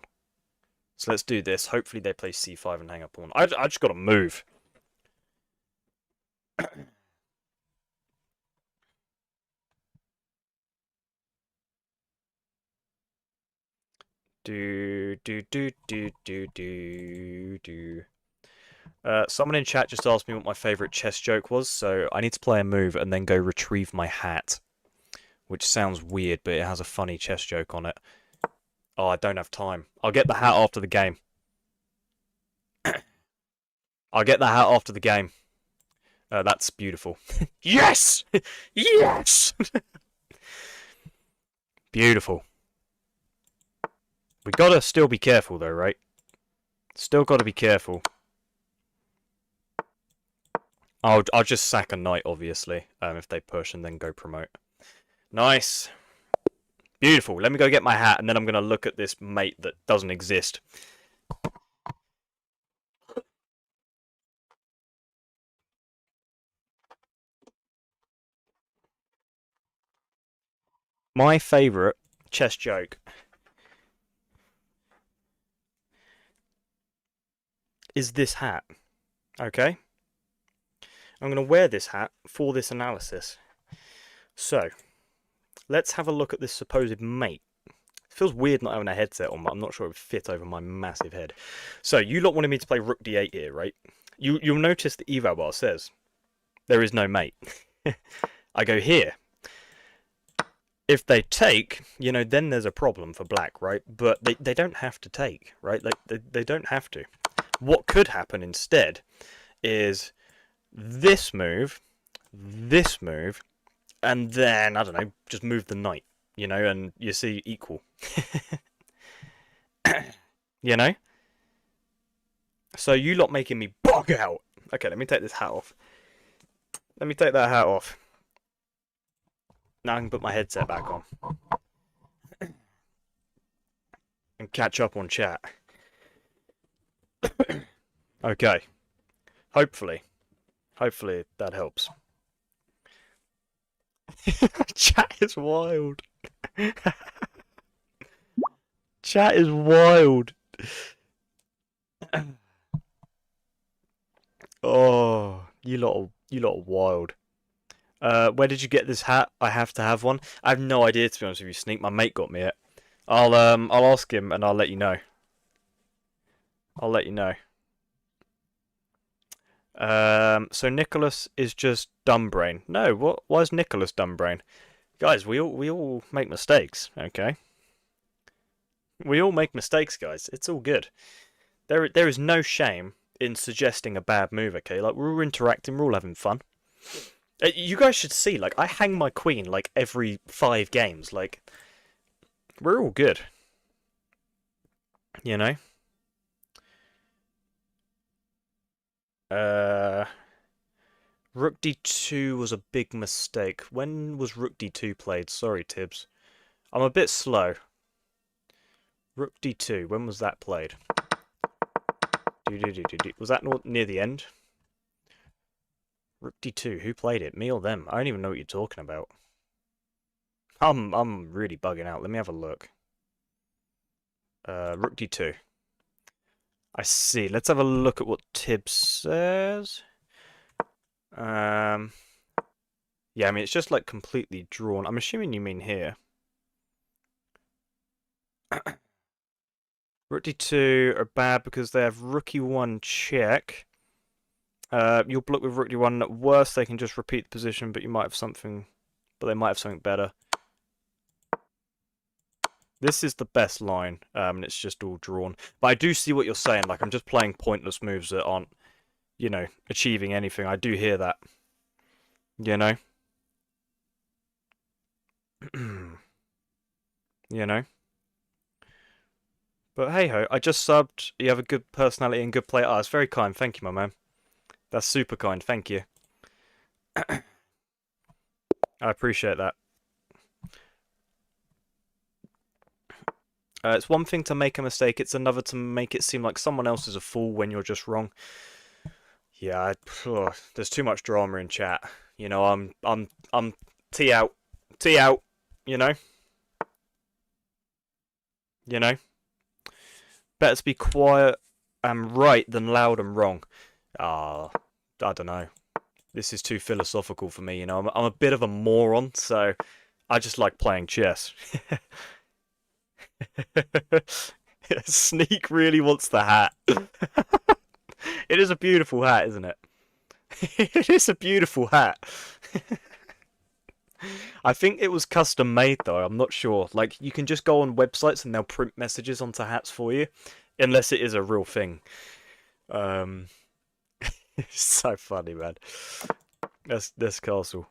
So let's do this. Hopefully they play c5 and hang a pawn. I just got to move. Someone in chat just asked me what my favourite chess joke was, so I need to play a move and then go retrieve my hat. Which sounds weird, but it has a funny chess joke on it. Oh, I don't have time. I'll get the hat after the game. I'll get the hat after the game. That's beautiful. Yes! Yes! Beautiful. We gotta still be careful though, right? Still gotta be careful. I'll just sack a knight, obviously, if they push and then go promote. Nice. Beautiful. Let me go get my hat and then I'm gonna look at this mate that doesn't exist. My favourite chess joke is this hat. Okay? I'm going to wear this hat for this analysis. So, let's have a look at this supposed mate. It feels weird not having a headset on, but I'm not sure it would fit over my massive head. So, you lot wanted me to play rook d8 here, right? You'll notice the eval bar says there is no mate. I go here. If they take, you know, then there's a problem for black, right? But they don't have to take, right? Like they don't have to. What could happen instead is this move, and then, I don't know, just move the knight, you know, and you see equal. You know? So you lot making me bug out. Okay, let me take this hat off. Let me take that hat off. Now I can put my headset back on. And catch up on chat. Okay. Hopefully that helps. Chat is wild. Chat is wild. Oh, you lot are wild. Where did you get this hat? I have to have one. I have no idea, to be honest with you, Sneak. My mate got me it. I'll ask him and I'll let you know. I'll let you know. So Nicholas is just dumb brain. No, what? Why is Nicholas dumb brain? Guys, we all make mistakes, okay? We all make mistakes, guys. It's all good. There is no shame in suggesting a bad move, okay? Like, we're all interacting, we're all having fun. You guys should see, like, I hang my queen, like, every 5 games. Like, we're all good. You know? Rook d2 was a big mistake. When was Rook d2 played? Sorry, Tibbs. I'm a bit slow. Rook d2, when was that played? Was that near the end? Rook d2, who played it? Me or them? I don't even know what you're talking about. I'm really bugging out. Let me have a look. Rook d2. I see. Let's have a look at what Tibbs says. Yeah, I mean, it's just like completely drawn. I'm assuming you mean here. Rook d2 are bad because they have rook e1 check. You'll block with rook d1. At worst, they can just repeat the position, but you might have something. But they might have something better. This is the best line, and it's just all drawn. But I do see what you're saying. Like, I'm just playing pointless moves that aren't, you know, achieving anything. I do hear that. You know? You know? But hey ho, I just subbed. You have a good personality and good play. Ah, it's very kind. Thank you, my man. That's super kind. Thank you. I appreciate that. It's one thing to make a mistake. It's another to make it seem like someone else is a fool when you're just wrong. Yeah, there's too much drama in chat. You know, I'm T out, T out. You know. You know. Better to be quiet and right than loud and wrong. Ah, I don't know. This is too philosophical for me, you know. I'm a bit of a moron, so I just like playing chess. Sneak really wants the hat. It is a beautiful hat, isn't it? It is a beautiful hat. I think it was custom made though, I'm not sure. Like, you can just go on websites and they'll print messages onto hats for you. Unless it is a real thing. It's so funny, man. This castle.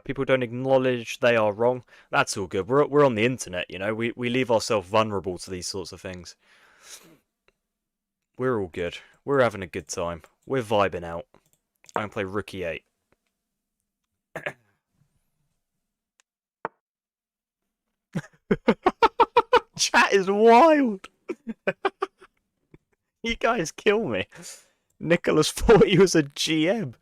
People don't acknowledge they are wrong. That's all good. We're on the internet, you know. We leave ourselves vulnerable to these sorts of things. We're all good. We're having a good time. We're vibing out. I'm gonna play Rook e8. Chat is wild. You guys kill me. Nicholas thought he was a GM.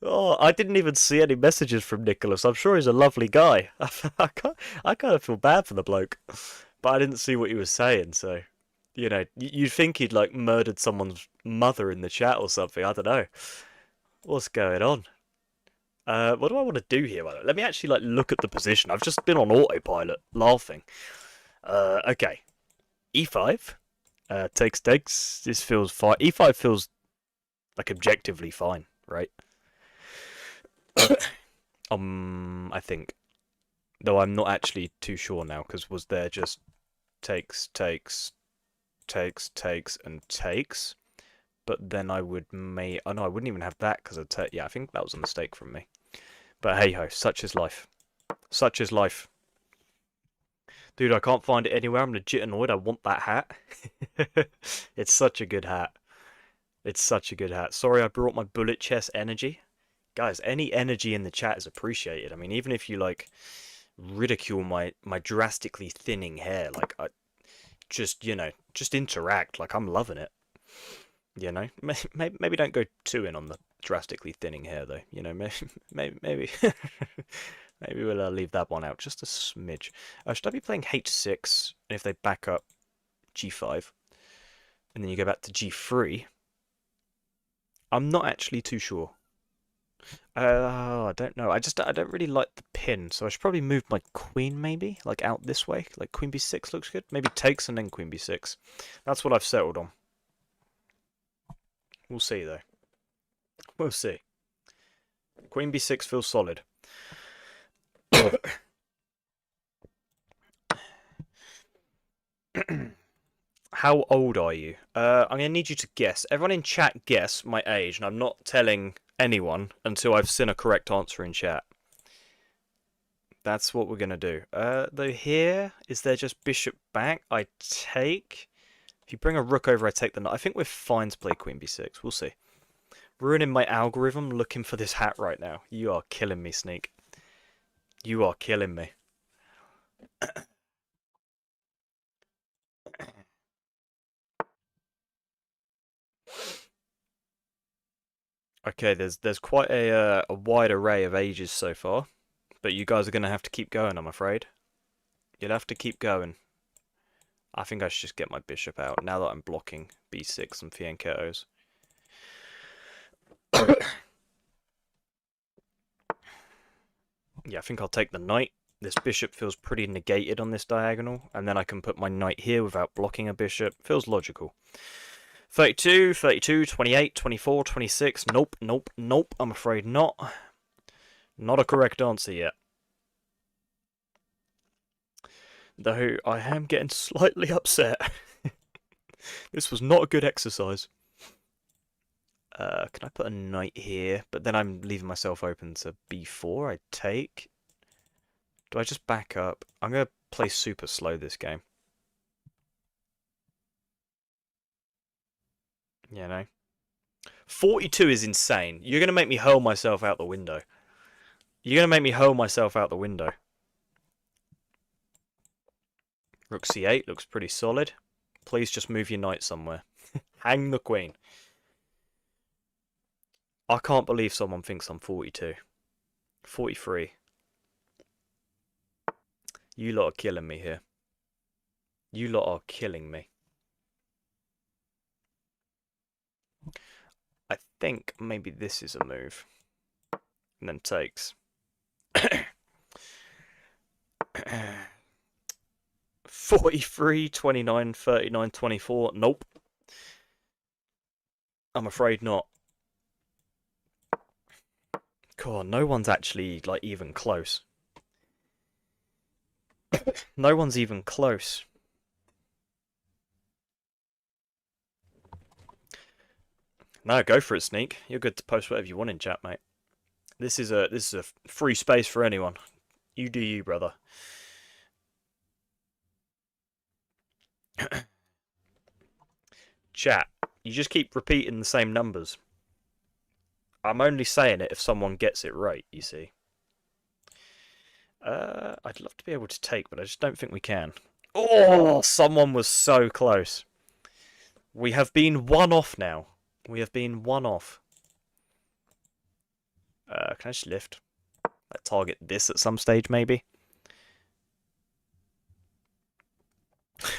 Oh, I didn't even see any messages from Nicholas. I'm sure he's a lovely guy. I kind of feel bad for the bloke, but I didn't see what he was saying. So, you know, you'd think he'd like murdered someone's mother in the chat or something. I don't know. What's going on? What do I want to do here? Let me actually like look at the position. I've just been on autopilot, laughing. Okay. E5. Takes. This feels fine. E5 feels like objectively fine, right? I think. Though I'm not actually too sure now, because was there just takes, takes, and takes. But then I would oh no, I wouldn't even have that because yeah, I think that was a mistake from me. But hey ho, such is life. Such is life. Dude, I can't find it anywhere. I'm legit annoyed. I want that hat. It's such a good hat. It's such a good hat. Sorry I brought my bullet chess energy. Guys, any energy in the chat is appreciated. I mean, even if you, like, ridicule my drastically thinning hair, like, I just, you know, just interact. Like, I'm loving it. You know? Maybe don't go too in on the drastically thinning hair, though. You know, maybe maybe we'll leave that one out just a smidge. Should I be playing h6, and if they back up, g5, and then you go back to g3? I'm not actually too sure. I don't know. I don't really like the pin, so I should probably move my queen, maybe, like out this way. Like queen b6 looks good. Maybe takes and then queen b6. That's what I've settled on. We'll see, though. We'll see. Queen b6 feels solid. How old are you? I'm going to need you to guess. Everyone in chat guess my age, and I'm not telling anyone until I've seen a correct answer in chat. That's what we're going to do. Though here, is there just bishop back? I take. If you bring a rook over, I take the knight. I think we're fine to play queen b6. We'll see. Ruining my algorithm looking for this hat right now. You are killing me, Sneak. You are killing me. Okay, there's quite a wide array of ages so far, but you guys are going to have to keep going, I'm afraid. You'll have to keep going. I think I should just get my bishop out now that I'm blocking b6 and fianchettos. Yeah, I think I'll take the knight. This bishop feels pretty negated on this diagonal, and then I can put my knight here without blocking a bishop. Feels logical. 32, 32, 28, 24, 26. Nope, nope, nope. I'm afraid not. Not a correct answer yet. Though I am getting slightly upset. This was not a good exercise. Can I put a knight here? But then I'm leaving myself open to b4. I take. Do I just back up? I'm going to play super slow this game. You know? 42 is insane. You're going to make me hurl myself out the window. You're going to make me hurl myself out the window. Rook c8 looks pretty solid. Please just move your knight somewhere. Hang the queen. I can't believe someone thinks I'm 42. 43. You lot are killing me here. You lot are killing me. I think maybe this is a move. And then takes. 43, 29, 39, 24. Nope. I'm afraid not. God, no one's actually, like, even close. No one's even close. No, go for it, Sneak. You're good to post whatever you want in chat, mate. This is a free space for anyone. You do you, brother. Chat, you just keep repeating the same numbers. I'm only saying it if someone gets it right, you see. I'd love to be able to take, but I just don't think we can. Oh, someone was so close. We have been one off now. We have been one off. Can I just lift? Like, target this at some stage, maybe?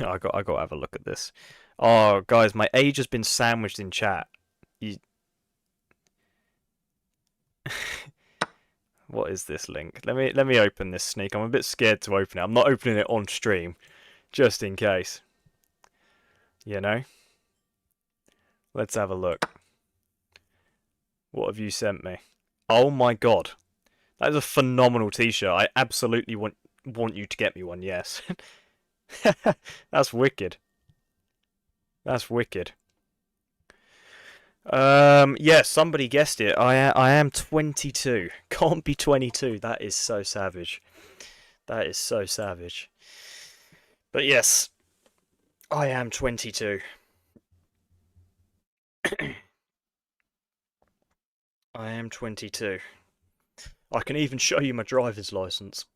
I got to have a look at this. Oh, guys, my age has been sandwiched in chat. What is this link? Let me open this, Sneak. I'm a bit scared to open it. I'm not opening it on stream, just in case. You know? Let's have a look. What have you sent me? Oh my god. That is a phenomenal t-shirt. I absolutely want you to get me one, yes. That's wicked. That's wicked. Yeah, somebody guessed it. I am 22. Can't be 22. That is so savage. That is so savage. But yes, I am 22. I am 22. I can even show you my driver's license.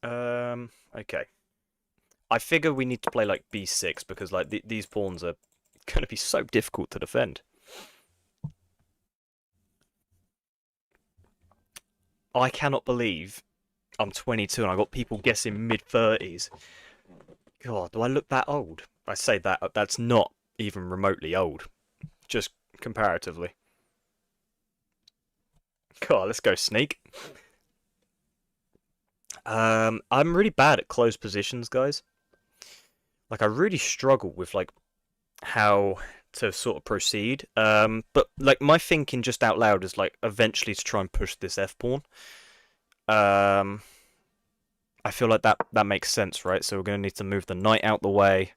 Okay. I figure we need to play like b6 because like these pawns are going to be so difficult to defend. I cannot believe I'm 22 and I got people guessing mid-30s. God, do I look that old? I say that, that's not even remotely old. Just comparatively. God, let's go sneak. I'm really bad at close positions, guys. Like, I really struggle with, like, how to sort of proceed. But, like, my thinking just out loud is, like, eventually to try and push this f-pawn. I feel like that makes sense, right? So we're going to need to move the knight out the way.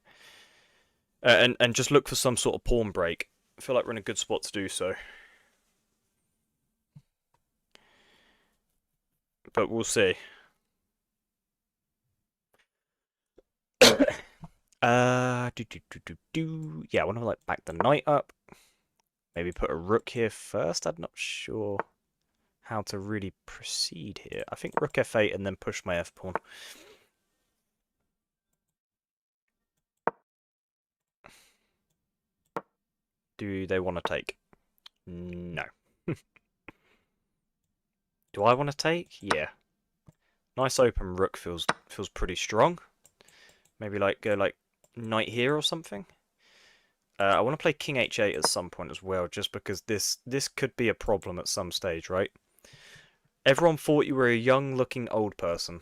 And just look for some sort of pawn break. I feel like we're in a good spot to do so. But we'll see. Yeah, I want to like back the knight up. Maybe put a rook here first. I'm not sure how to really proceed here. I think rook f8 and then push my f pawn. Do they want to take? No. Do I want to take? Yeah. Nice open rook feels pretty strong. Maybe like go like knight here or something. I want to play king h8 at some point as well, just because this could be a problem at some stage, right? Everyone thought you were a young-looking old person.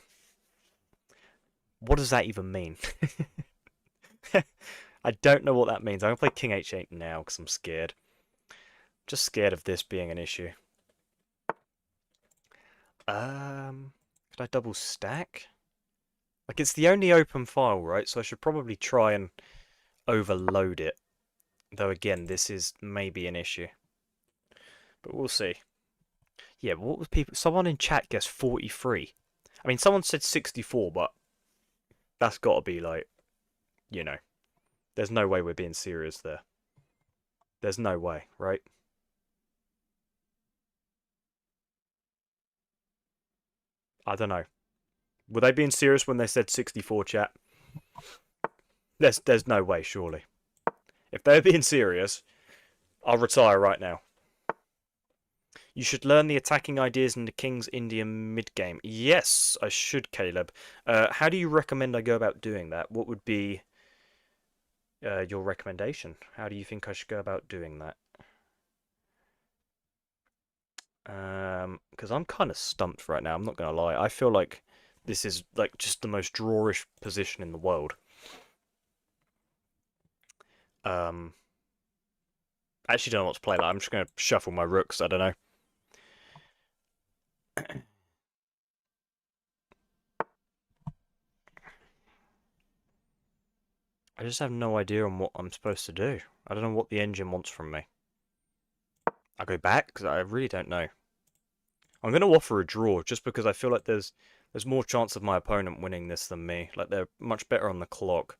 What does that even mean? I don't know what that means. I'm going to play king h8 now because I'm scared. Just scared of this being an issue. Could I double stack? Like, it's the only open file, right? So I should probably try and overload it. Though, again, this is maybe an issue. But we'll see. Yeah, what was people... Someone in chat guessed 43. I mean, someone said 64, but that's got to be, like, you know... There's no way we're being serious there. There's no way, right? I don't know. Were they being serious when they said 64, chat? There's no way, surely. If they're being serious, I'll retire right now. You should learn the attacking ideas in the King's India mid-game. Yes, I should, Caleb. How do you recommend I go about doing that? What would be your recommendation? How do you think I should go about doing that? Because I'm kind of stumped right now, I'm not going to lie. I feel like this is like just the most drawish position in the world. I actually don't know what to play like. I'm just going to shuffle my rooks, I don't know. I just have no idea on what I'm supposed to do. I don't know what the engine wants from me. I go back because I really don't know. I'm going to offer a draw just because I feel like there's more chance of my opponent winning this than me. Like they're much better on the clock.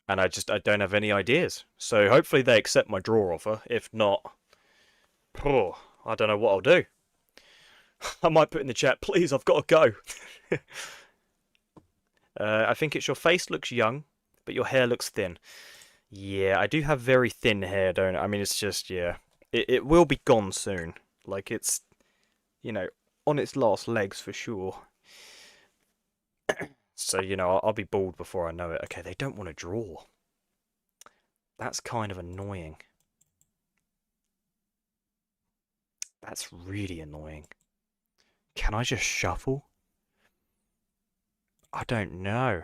And I don't have any ideas. So hopefully they accept my draw offer. If not, oh, I don't know what I'll do. I might put in the chat, please, I've got to go. I think it's your face looks young, but your hair looks thin. Yeah, I do have very thin hair, don't I? I mean, it's just, yeah. It will be gone soon. Like, it's, you know, on its last legs for sure. So, you know, I'll be bald before I know it. Okay, they don't want to draw. That's kind of annoying. That's really annoying. Can I just shuffle? I don't know.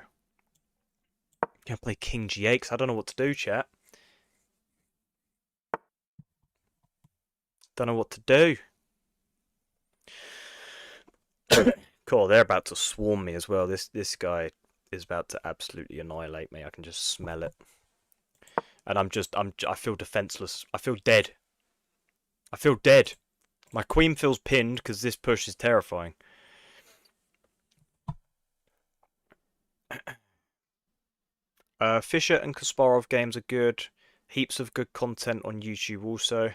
Gonna play King G8 'cause I don't know what to do, chat. Don't know what to do. Cool, they're about to swarm me as well. This guy is about to absolutely annihilate me. I can just smell it. And I feel defenseless. I feel dead. I feel dead. My queen feels pinned because this push is terrifying. Fischer and Kasparov games are good. Heaps of good content on YouTube also.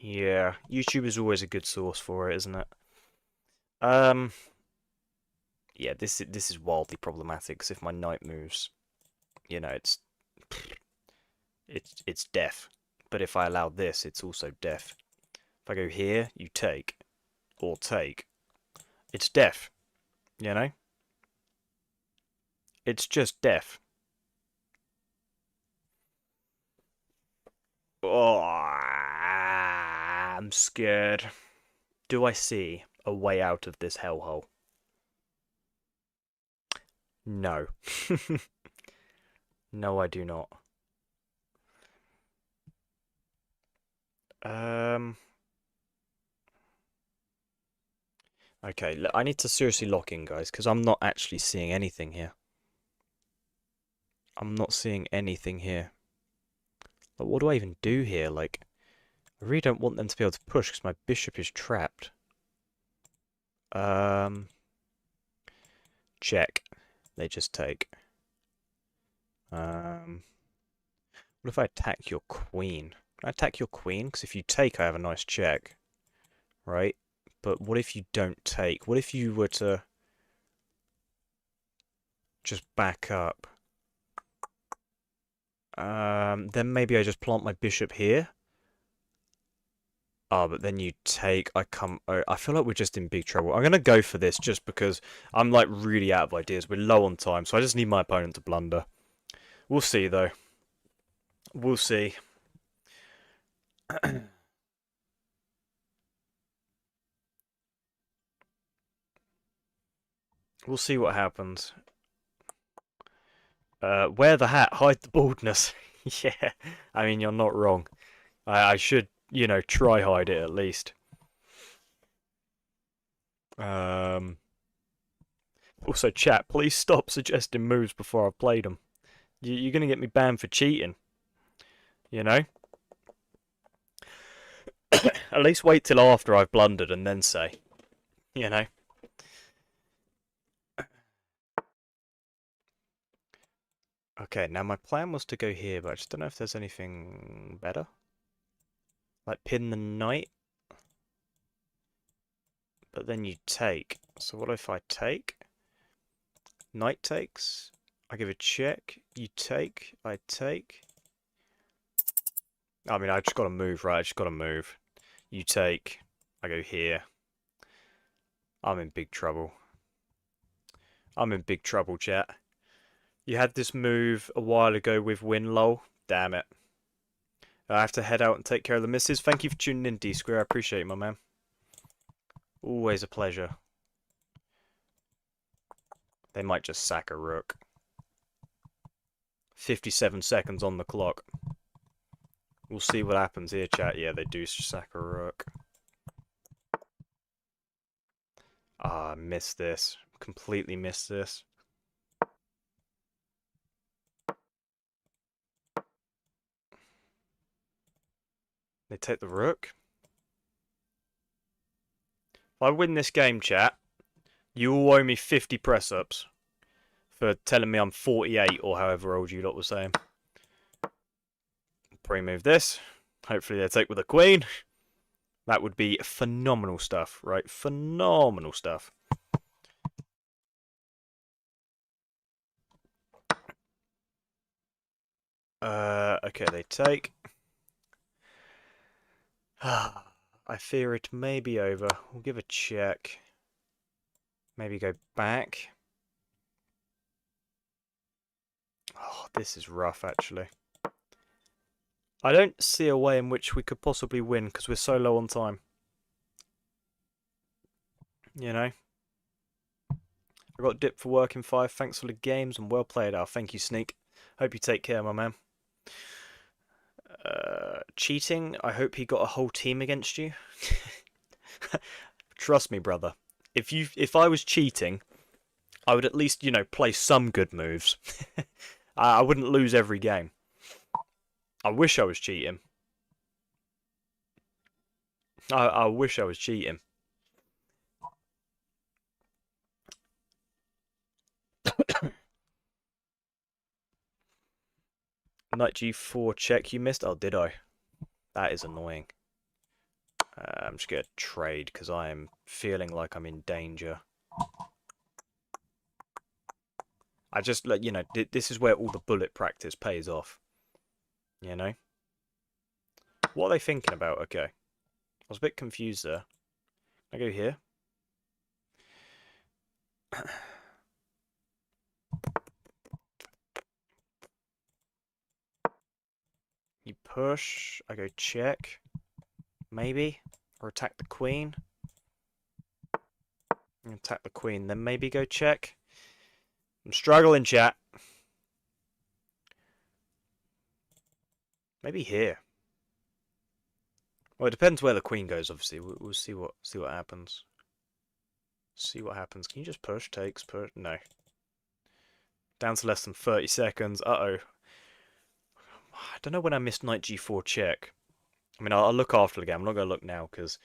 Yeah, YouTube is always a good source for it, isn't it? Yeah, this is wildly problematic because if my knight moves, you know, it's death. But if I allow this, it's also death. If I go here, you take, or take, it's death. You know? It's just death. Oh, I'm scared. Do I see a way out of this hellhole? No. No, I do not. Okay, I need to seriously lock in, guys, because I'm not actually seeing anything here. I'm not seeing anything here. But what do I even do here? Like, I really don't want them to be able to push because my bishop is trapped. Check. They just take. What if I attack your queen? Can I attack your queen? Because if you take, I have a nice check. Right? But what if you don't take? What if you were to just back up? Then maybe I just plant my bishop here. Oh, but then you take, I feel like we're just in big trouble. I'm going to go for this just because I'm like really out of ideas. We're low on time, so I just need my opponent to blunder. We'll see, though. We'll see. We'll see what happens. Wear the hat, hide the baldness. Yeah, I mean, you're not wrong. I should, you know, try hide it at least. Also, chat, please stop suggesting moves before I've played them. You're going to get me banned for cheating. You know? At least wait till after I've blundered and then say. You know? Okay, now my plan was to go here, but I just don't know if there's anything better. Like pin the knight. But then you take. So what if I take? Knight takes. I give a check. You take. I take. I mean, I just got to move, right? I just got to move. You take. I go here. I'm in big trouble. I'm in big trouble, chat. You had this move a while ago with win lol. Damn it. I have to head out and take care of the missus. Thank you for tuning in, D-Square. I appreciate it, my man. Always a pleasure. They might just sack a rook. 57 seconds on the clock. We'll see what happens here, chat. Yeah, they do sack a rook. Ah, I missed this. Completely missed this. They take the rook. If I win this game, chat, you all owe me 50 press-ups for telling me I'm 48 or however old you lot were saying. Pre-move this. Hopefully they take with a queen. That would be phenomenal stuff, right? Phenomenal stuff. Okay, they take. I fear it may be over. We'll give a check. Maybe go back. Oh, this is rough, actually. I don't see a way in which we could possibly win because we're so low on time. You know? I got dipped for work in 5. Thanks for the games and well played, Al. Thank you, Sneak. Hope you take care, my man. Cheating. I hope he got a whole team against you. Trust me, brother. If I was cheating, I would at least, you know, play some good moves. I wouldn't lose every game. I wish I was cheating. I wish I was cheating. Knight g4 check you missed? Oh, did I? That is annoying. I'm just going to trade because I am feeling like I'm in danger. I just, like, you know, this is where all the bullet practice pays off. You know? What are they thinking about? Okay. I was a bit confused there. I go here. You push. I go check. Maybe. Or attack the queen. Attack the queen, then maybe go check. I'm struggling, chat. Maybe here. Well, it depends where the queen goes. Obviously, we'll see what happens. See what happens. Can you just push? Takes push. No. Down to less than 30 seconds. Uh-oh. I don't know when I missed knight g4 check. I mean, I'll look after the game. I'm not going to look now because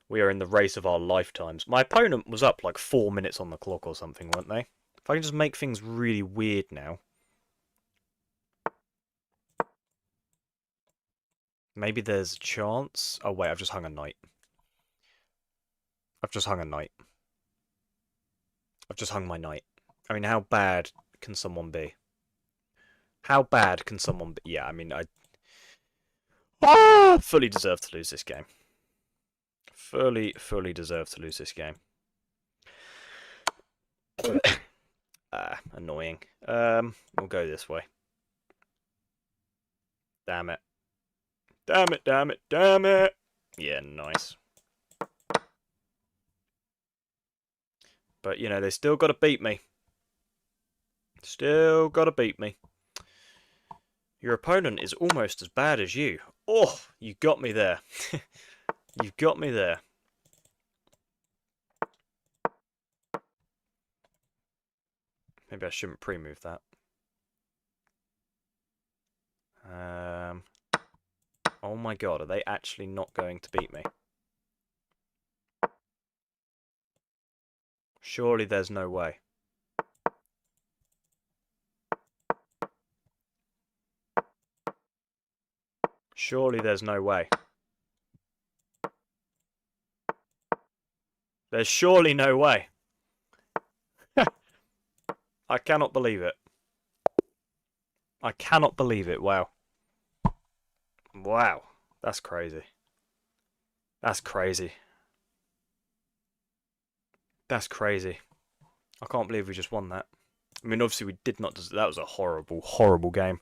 we are in the race of our lifetimes. My opponent was up like 4 minutes on the clock or something, weren't they? If I can just make things really weird now. Maybe there's a chance. Oh, wait, I've just hung a knight. I've just hung a knight. I've just hung my knight. I mean, how bad can someone be? How bad can someone be? Yeah, I mean, I fully deserve to lose this game. Fully deserve to lose this game. Annoying. We'll go this way. Damn it. Damn it, damn it, damn it! Yeah, nice. But, you know, they still got to beat me. Still got to beat me. Your opponent is almost as bad as you. Oh, you got me there. You've got me there. Maybe I shouldn't pre-move that. Oh my god, are they actually not going to beat me? Surely there's no way. Surely there's no way. There's surely no way. I cannot believe it. I cannot believe it. Wow. Wow. That's crazy. That's crazy. That's crazy. I can't believe we just won that. I mean, obviously we did not. That was a horrible, horrible game.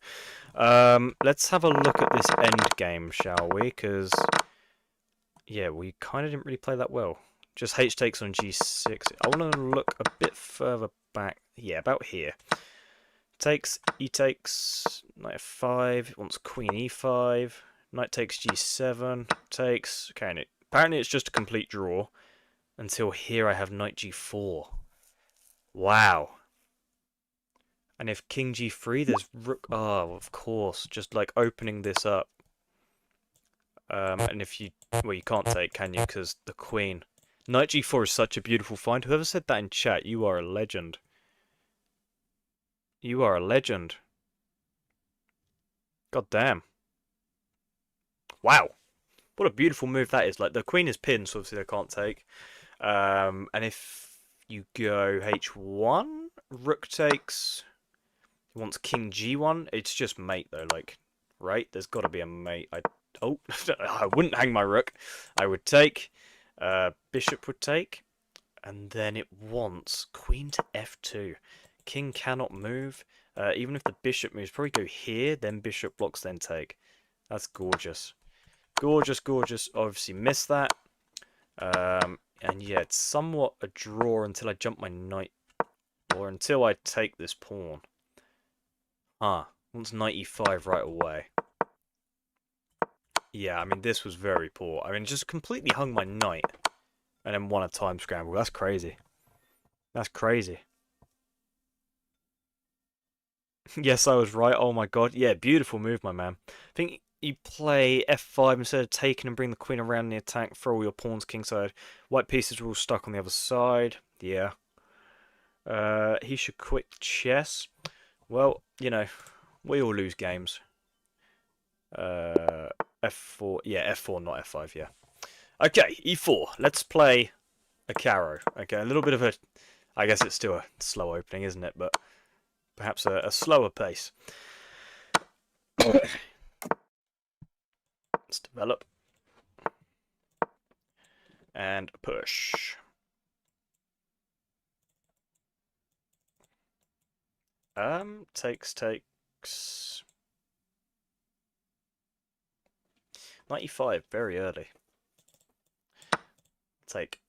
Let's have a look at this end game, shall we? Because, yeah, we kind of didn't really play that well. Just H takes on G6. I want to look a bit further back. Yeah, about here. Takes, E takes, knight F5. Wants queen E5. Knight takes G7. Takes. Okay, and apparently it's just a complete draw. Until here I have knight G4. Wow. And if king G3, there's rook. Oh, of course. Just like opening this up. And if you. Well, you can't take, can you? Because the queen. Knight G4 is such a beautiful find. Whoever said that in chat, you are a legend. You are a legend. God damn. Wow. What a beautiful move that is. Like, the queen is pinned, so obviously they can't take. And if you go H1, rook takes. He wants king G1. It's just mate, though. Like, right? There's got to be a mate. I wouldn't hang my rook. I would take. Bishop would take. And then it wants queen to F2. King cannot move. Even if the bishop moves, probably go here, then bishop blocks, then take. That's gorgeous. Gorgeous, gorgeous. Obviously missed that. And yeah, it's somewhat a draw until I jump my knight. Or until I take this pawn. Huh. Wants knight e5 right away. Yeah, I mean, this was very poor. I mean, just completely hung my knight. And then won a time scramble. That's crazy. That's crazy. Yes, I was right. Oh my god. Yeah, beautiful move, my man. I think you play f5 instead of taking and bring the queen around the attack, throw all your pawns kingside. White pieces are all stuck on the other side. Yeah. He should quit chess. Well, you know, we all lose games. Uh, f4. Yeah, f4, not f5, yeah. Okay, e4. Let's play a caro. Okay, a little bit of a... I guess it's still a slow opening, isn't it? But perhaps a slower pace. Let's develop. And push. Takes. 95, very early. Take.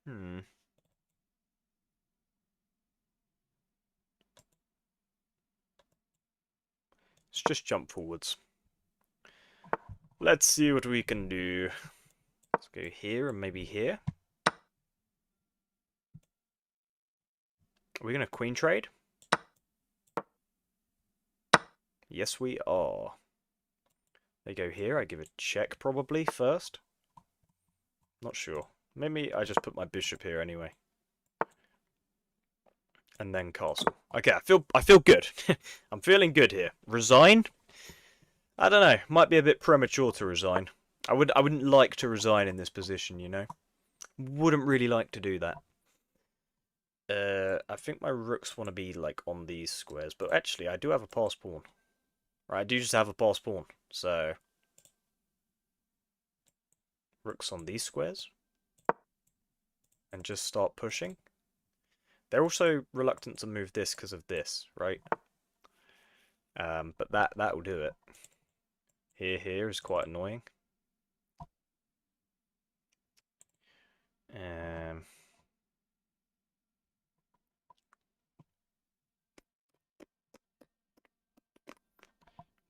Hmm. Let's just jump forwards. Let's see what we can do. Let's go here and maybe here. Are we going to queen trade? Yes, we are. They go here. I give a check probably first. Not sure. Maybe I just put my bishop here anyway. And then castle. Okay, I feel good. I'm feeling good here. Resign? I don't know. Might be a bit premature to resign. I wouldn't like to resign in this position, you know. Wouldn't really like to do that. I think my rooks want to be like on these squares, but actually I do have a pass pawn. Right, I do just have a pass pawn. So rooks on these squares and just start pushing. They're also reluctant to move this because of this, right? But that will do it. Here is quite annoying.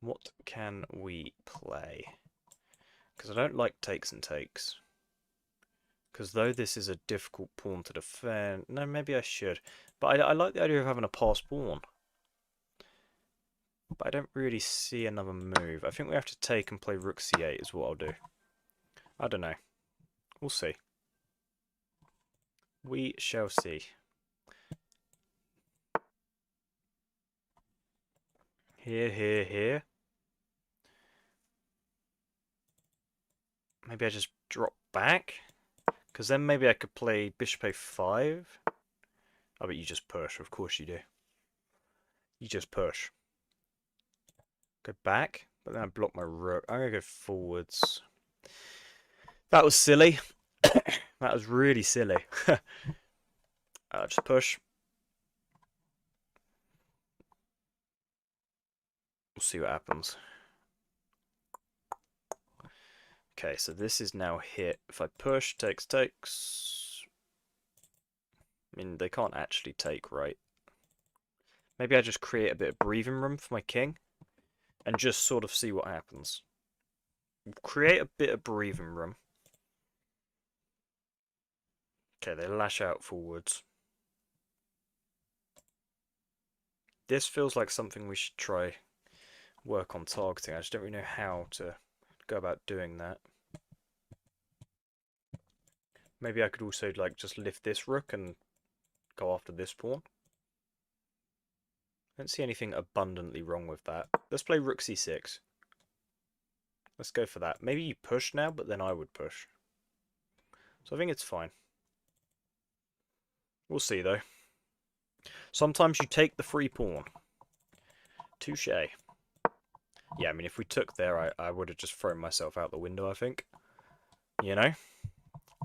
What can we play? Because I don't like takes and takes. Because though this is a difficult pawn to defend... No, maybe I should. But I like the idea of having a pass pawn. But I don't really see another move. I think we have to take and play rook c8 is what I'll do. I don't know. We'll see. We shall see. Here. Maybe I just drop back? Because then maybe I could play bishop a5. Oh, but you just push. Of course you do. You just push. Go back, but then I block my rook. I'm going to go forwards. That was silly. That was really silly. Just push. We'll see what happens. Okay, so this is now hit. If I push, takes. I mean, they can't actually take, right? Maybe I just create a bit of breathing room for my king and just sort of see what happens. Create a bit of breathing room. Okay, they lash out forwards. This feels like something we should try work on targeting. I just don't really know how to go about doing that. Maybe I could also like just lift this rook and go after this pawn. I don't see anything abundantly wrong with that. Let's play rook c6. Let's go for that. Maybe you push now, but then I would push. So I think it's fine. We'll see though. Sometimes you take the free pawn. Touche. Yeah, I mean, if we took there, I would have just thrown myself out the window, I think. You know?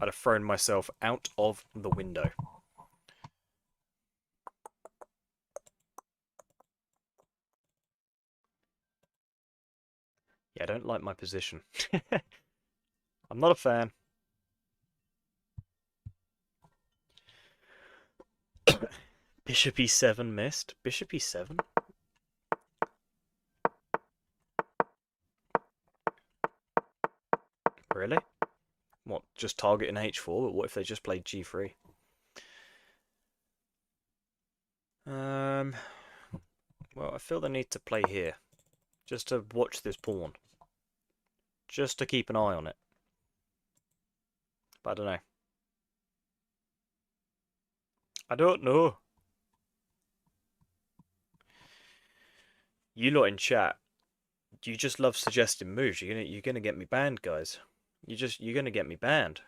I'd have thrown myself out of the window. Yeah, I don't like my position. I'm not a fan. Bishop e7 missed. Bishop e7? Really? What, just target an h4? But what if they just played g3? Well, I feel the need to play here. Just to watch this pawn. Just to keep an eye on it. But I don't know. I don't know. You lot in chat, you just love suggesting moves. You're gonna get me banned, guys. You're gonna get me banned.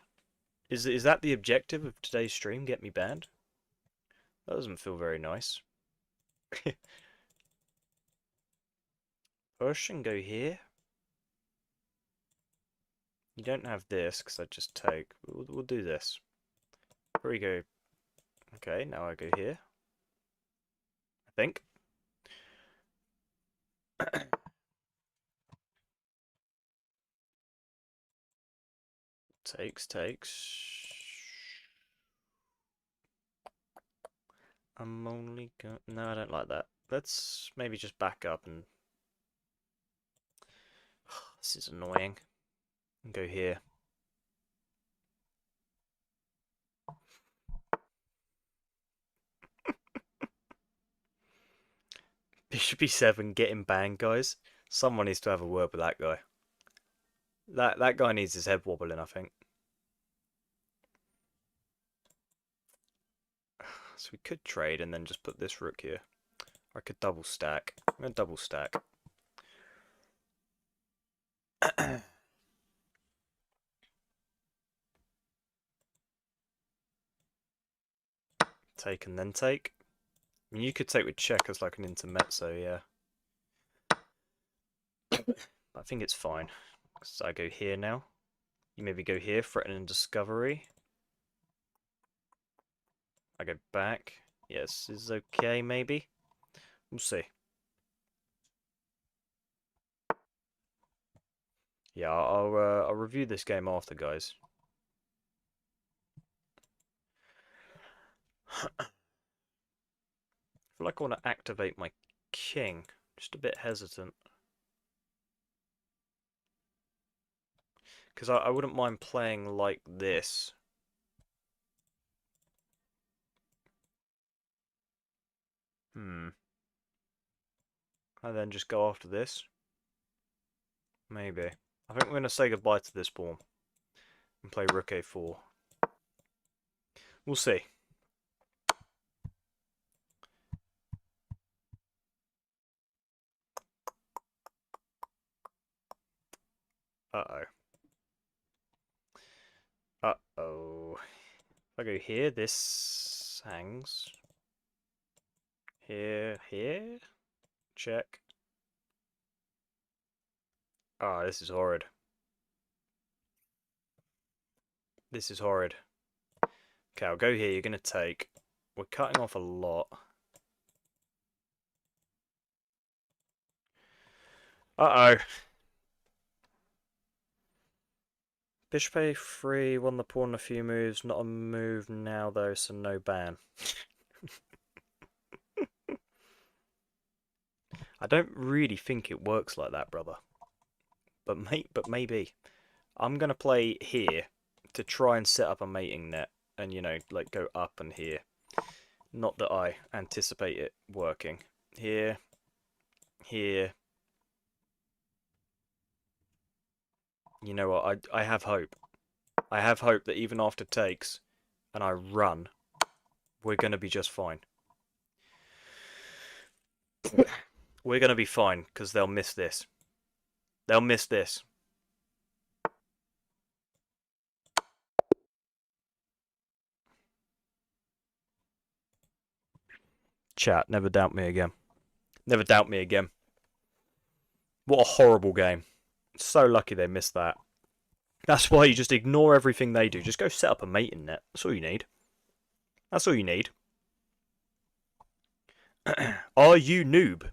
Is that the objective of today's stream? Get me banned? That doesn't feel very nice. Push and go here. You don't have this because I just take. We'll do this. Here we go. Okay, now I go here. I think. Takes. I'm only going. No, I don't like that. Let's maybe just back up and. This is annoying. And go here. Bishop e7 getting banged, guys. Someone needs to have a word with that guy. That guy needs his head wobbling, I think. So we could trade and then just put this rook here. Or I could double stack. I'm going to double stack. Take and then take. I mean, you could take with check as like an intermezzo, yeah. I think it's fine. So I go here now. You maybe go here, threatening discovery. I go back. Yes, this is okay, maybe. We'll see. Yeah, I'll review this game after, guys. I feel like I want to activate my king. Just a bit hesitant. Because I wouldn't mind playing like this. And then just go after this. Maybe. I think we're going to say goodbye to this pawn. And play rook a4. We'll see. Uh-oh. Uh-oh. If I go here, this hangs. Here. Check. Ah, this is horrid. This is horrid. Okay, I'll go here. You're going to take. We're cutting off a lot. Uh-oh. Bishop a3, won the pawn in a few moves. Not a move now, though, so no ban. I don't really think it works like that, brother. But maybe. I'm going to play here to try and set up a mating net. And, you know, like go up and here. Not that I anticipate it working. Here. Here. You know what? I have hope. I have hope that even after takes, and I run, we're going to be just fine. We're going to be fine, because they'll miss this. They'll miss this. Chat, never doubt me again. Never doubt me again. What a horrible game. So lucky they missed that. That's why you just ignore everything they do. Just go set up a mating net. That's all you need. That's all you need. Are you noob?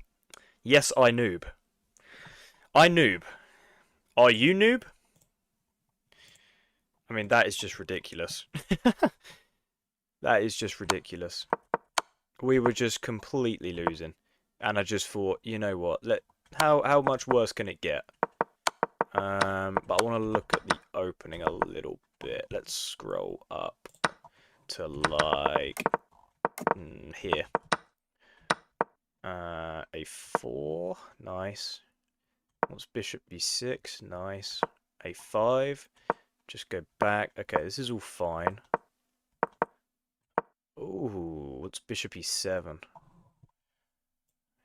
Yes, I noob. I noob. Are you noob? I mean, that is just ridiculous. That is just ridiculous. We were just completely losing. And I just thought, you know what? How much worse can it get? But I want to look at the opening a little bit. Let's scroll up to like here. A4, nice. What's bishop b6, nice. A5, just go back. Okay, this is all fine. Ooh, what's bishop e7?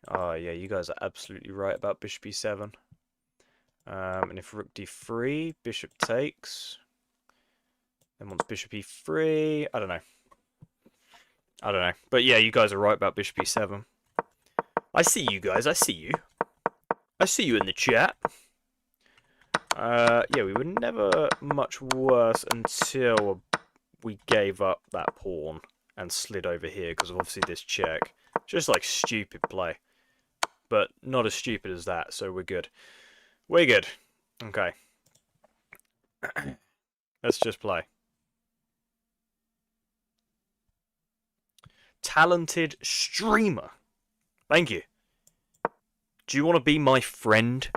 Oh yeah, you guys are absolutely right about bishop e7. And if rook d3, bishop takes. Then once bishop e3, I don't know. But yeah, you guys are right about bishop e7. I see you guys, I see you. I see you in the chat. Yeah, we were never much worse until we gave up that pawn and slid over here because of obviously this check. Just like stupid play. But not as stupid as that, so we're good. We're good. Okay. Let's just play. Talented streamer. Thank you. Do you want to be my friend?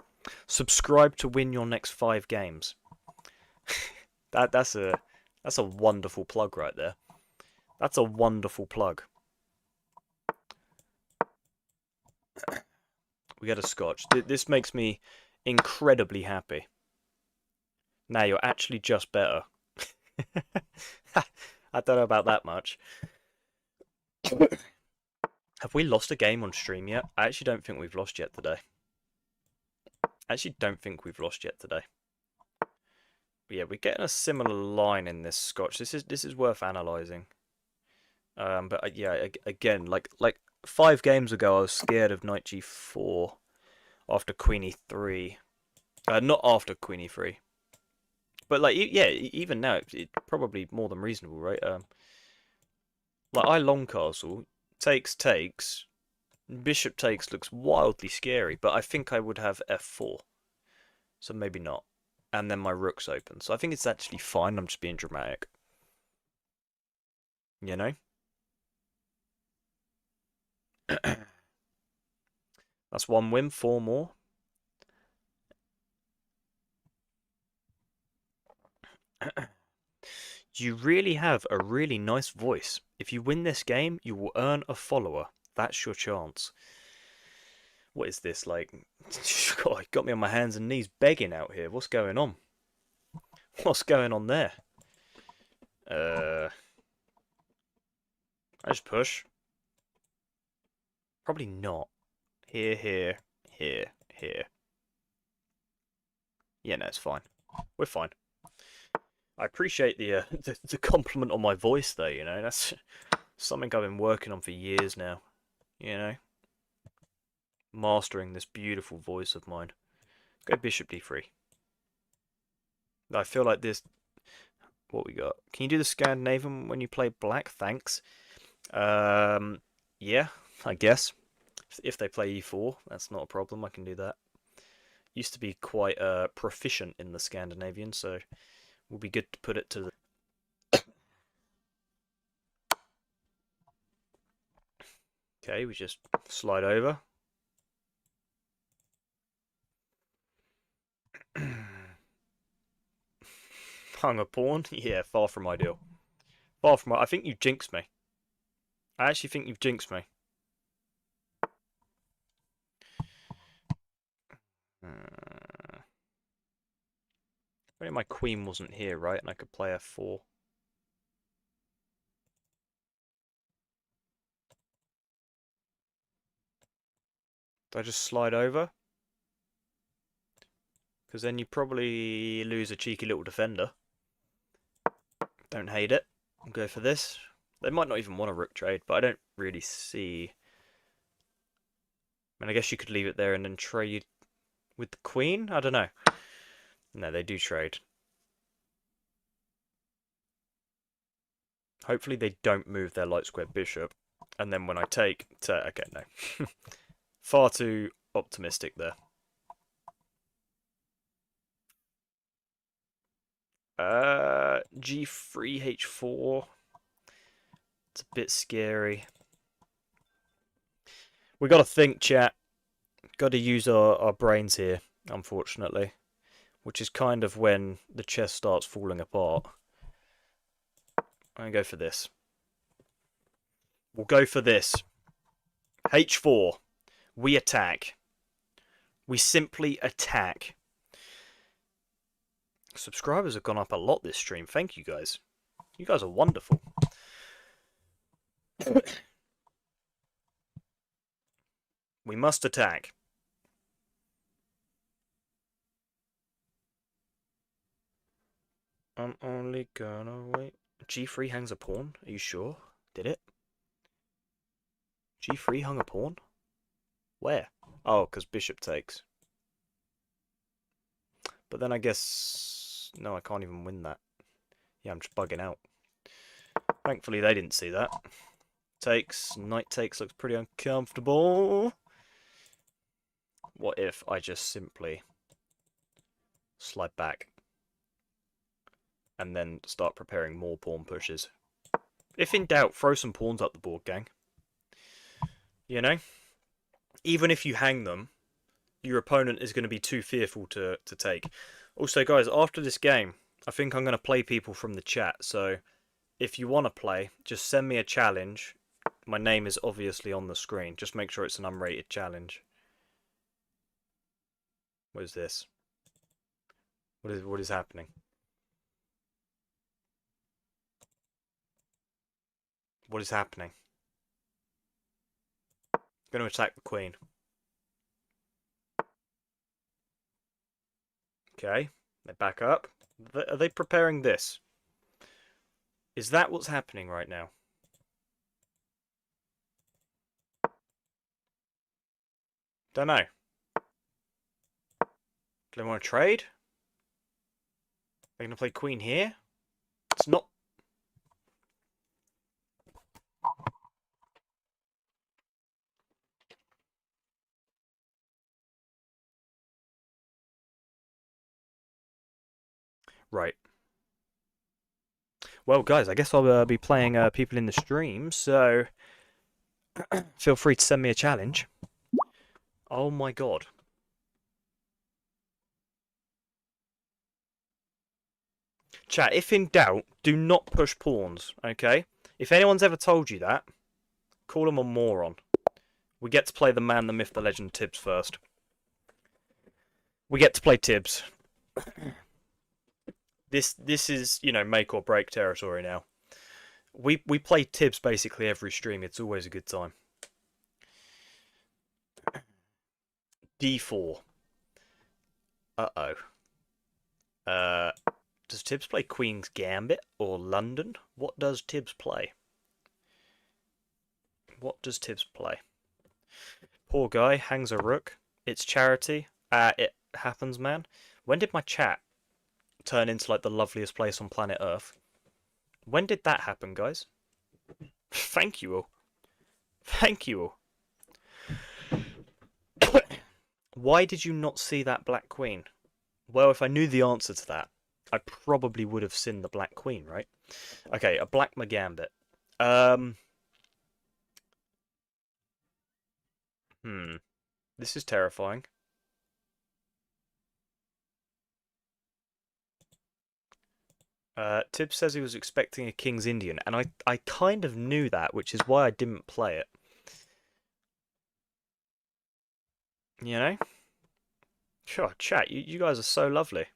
Subscribe to win your next 5 games. That's a wonderful plug right there. That's a wonderful plug. We get a Scotch. This makes me incredibly happy. Now you're actually just better. I don't know about that much. Have we lost a game on stream yet? I actually don't think we've lost yet today. Yeah, we're getting a similar line in this Scotch. This is worth analysing. But yeah, again, like 5 games ago, I was scared of knight g4 after queen e3. Not after queen e3. But like, yeah, even now, it's probably more than reasonable, right? Like I long castle, takes, bishop takes looks wildly scary, but I think I would have f4, so maybe not. And then my rook's open, so I think it's actually fine. I'm just being dramatic, you know. That's 1 win, 4 more. You really have a really nice voice. If you win this game, you will earn a follower. That's your chance. What is this, like? God, got me on my hands and knees begging out here. What's going on? What's going on there? I just push. Probably not. Here, here, here, here. Yeah, no, it's fine. We're fine. I appreciate the the compliment on my voice, though. You know, that's something I've been working on for years now. You know, mastering this beautiful voice of mine. Go bishop d3. I feel like this. What we got? Can you do the Scandinavian when you play black? Thanks. Yeah, I guess. If they play e4, that's not a problem. I can do that. Used to be quite proficient in the Scandinavian, so will be good to put it to the... Okay, we just slide over. Hung a pawn? Yeah, far from ideal. Far from... I think you jinxed me. I actually think you've jinxed me. Maybe my queen wasn't here, right? And I could play f4. Do I just slide over? Because then you probably lose a cheeky little defender. Don't hate it. I'll go for this. They might not even want a rook trade, but I don't really see... I mean, I guess you could leave it there and then trade with the queen? I don't know. No, they do trade. Hopefully they don't move their light square bishop. And then when I take... Okay, no. Far too optimistic there. G3, H4. It's a bit scary. We got to think, chat. Got to use our brains here, unfortunately. Which is kind of when the chess starts falling apart. I'm going to go for this. We'll go for this. H4. We attack. We simply attack. Subscribers have gone up a lot this stream. Thank you guys. You guys are wonderful. We must attack. I'm only gonna wait. G3 hangs a pawn? Are you sure? Did it? G3 hung a pawn? Where? Oh, because bishop takes. But then I guess... No, I can't even win that. Yeah, I'm just bugging out. Thankfully they didn't see that. Takes. Knight takes looks pretty uncomfortable. What if I just simply slide back and then start preparing more pawn pushes? If in doubt, throw some pawns up the board, gang. You know? Even if you hang them, your opponent is going to be too fearful to take. Also, guys, after this game, I think I'm going to play people from the chat. So, if you want to play, just send me a challenge. My name is obviously on the screen. Just make sure it's an unrated challenge. What is this? What is happening? What is happening? I'm going to attack the queen. Okay, they back up. Are they preparing this? Is that what's happening right now? Don't know. Do they want to trade? They're going to play queen here? It's not... Right. Well, guys, I guess I'll be playing people in the stream, so feel free to send me a challenge. Oh my god. Chat, if in doubt, do not push pawns, okay? If anyone's ever told you that, call them a moron. We get to play the man, the myth, the legend, Tibbs first. We get to play Tibbs. This is, you know, make or break territory now. We play Tibbs basically every stream. It's always a good time. D4. Uh-oh. Does Tibbs play Queen's Gambit or London? What does Tibbs play? What does Tibbs play? Poor guy, hangs a rook. It's charity. It happens, man. When did my chat turn into like the loveliest place on planet Earth? When did that happen, guys? Thank you all. Thank you all. Why did you not see that black queen? Well, if I knew the answer to that, I probably would have seen the black queen, right? Okay, a black Gambit. This is terrifying. Tibbs says he was expecting a King's Indian, and I kind of knew that, which is why I didn't play it. You know? Sure, chat, you guys are so lovely.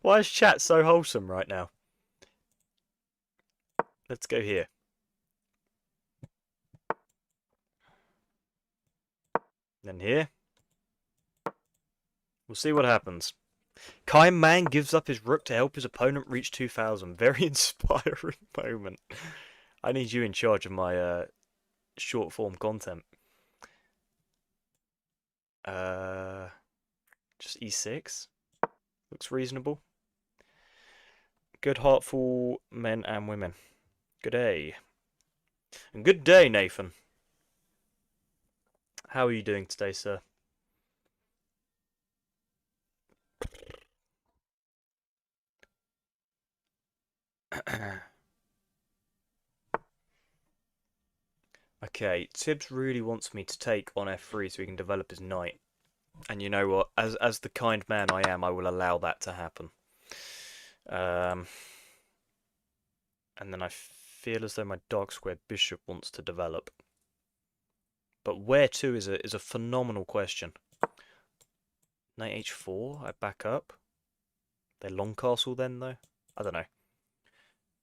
Why is chat so wholesome right now? Let's go here. Then here. We'll see what happens. Kai Man gives up his rook to help his opponent reach 2000. Very inspiring moment. I need you in charge of my short form content. Just e6. Looks reasonable. Good heartful men and women. Good day. And good day, Nathan. How are you doing today, sir? Okay, Tibbs really wants me to take on f3 so he can develop his knight. And you know what? As the kind man I am, I will allow that to happen. And then I feel as though my dark square bishop wants to develop. But where to is a phenomenal question. Knight h4, I back up. They're long castle then, though? I don't know.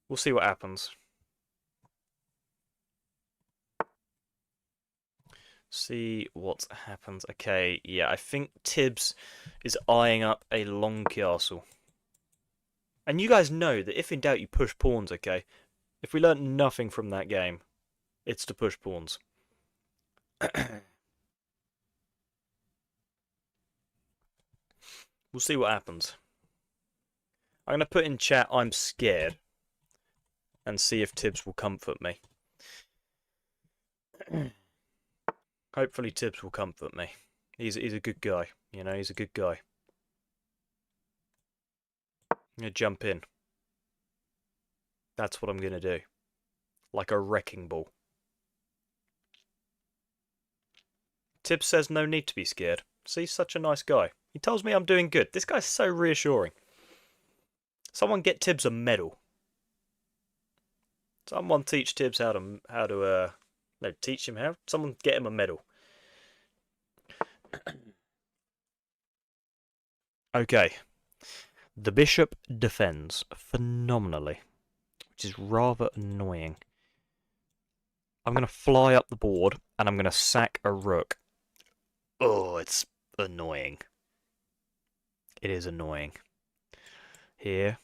We'll see what happens. See what happens. Okay, yeah, I think Tibbs is eyeing up a long castle. And you guys know that if in doubt, you push pawns, okay? If we learnt nothing from that game, it's to push pawns. We'll see what happens. I'm going to put in chat, I'm scared, and see if Tibbs will comfort me. Hopefully Tibbs will comfort me. He's a good guy, you know, he's a good guy. I'm going to jump in. That's what I'm going to do. Like a wrecking ball. Tibbs says no need to be scared. See, such a nice guy. He tells me I'm doing good. This guy's so reassuring. Someone get Tibbs a medal. Someone teach Tibbs how to no, teach him how. Someone get him a medal. Okay. The bishop defends phenomenally, which is rather annoying. I'm going to fly up the board, and I'm going to sack a rook. Oh, it's annoying. It is annoying. Here.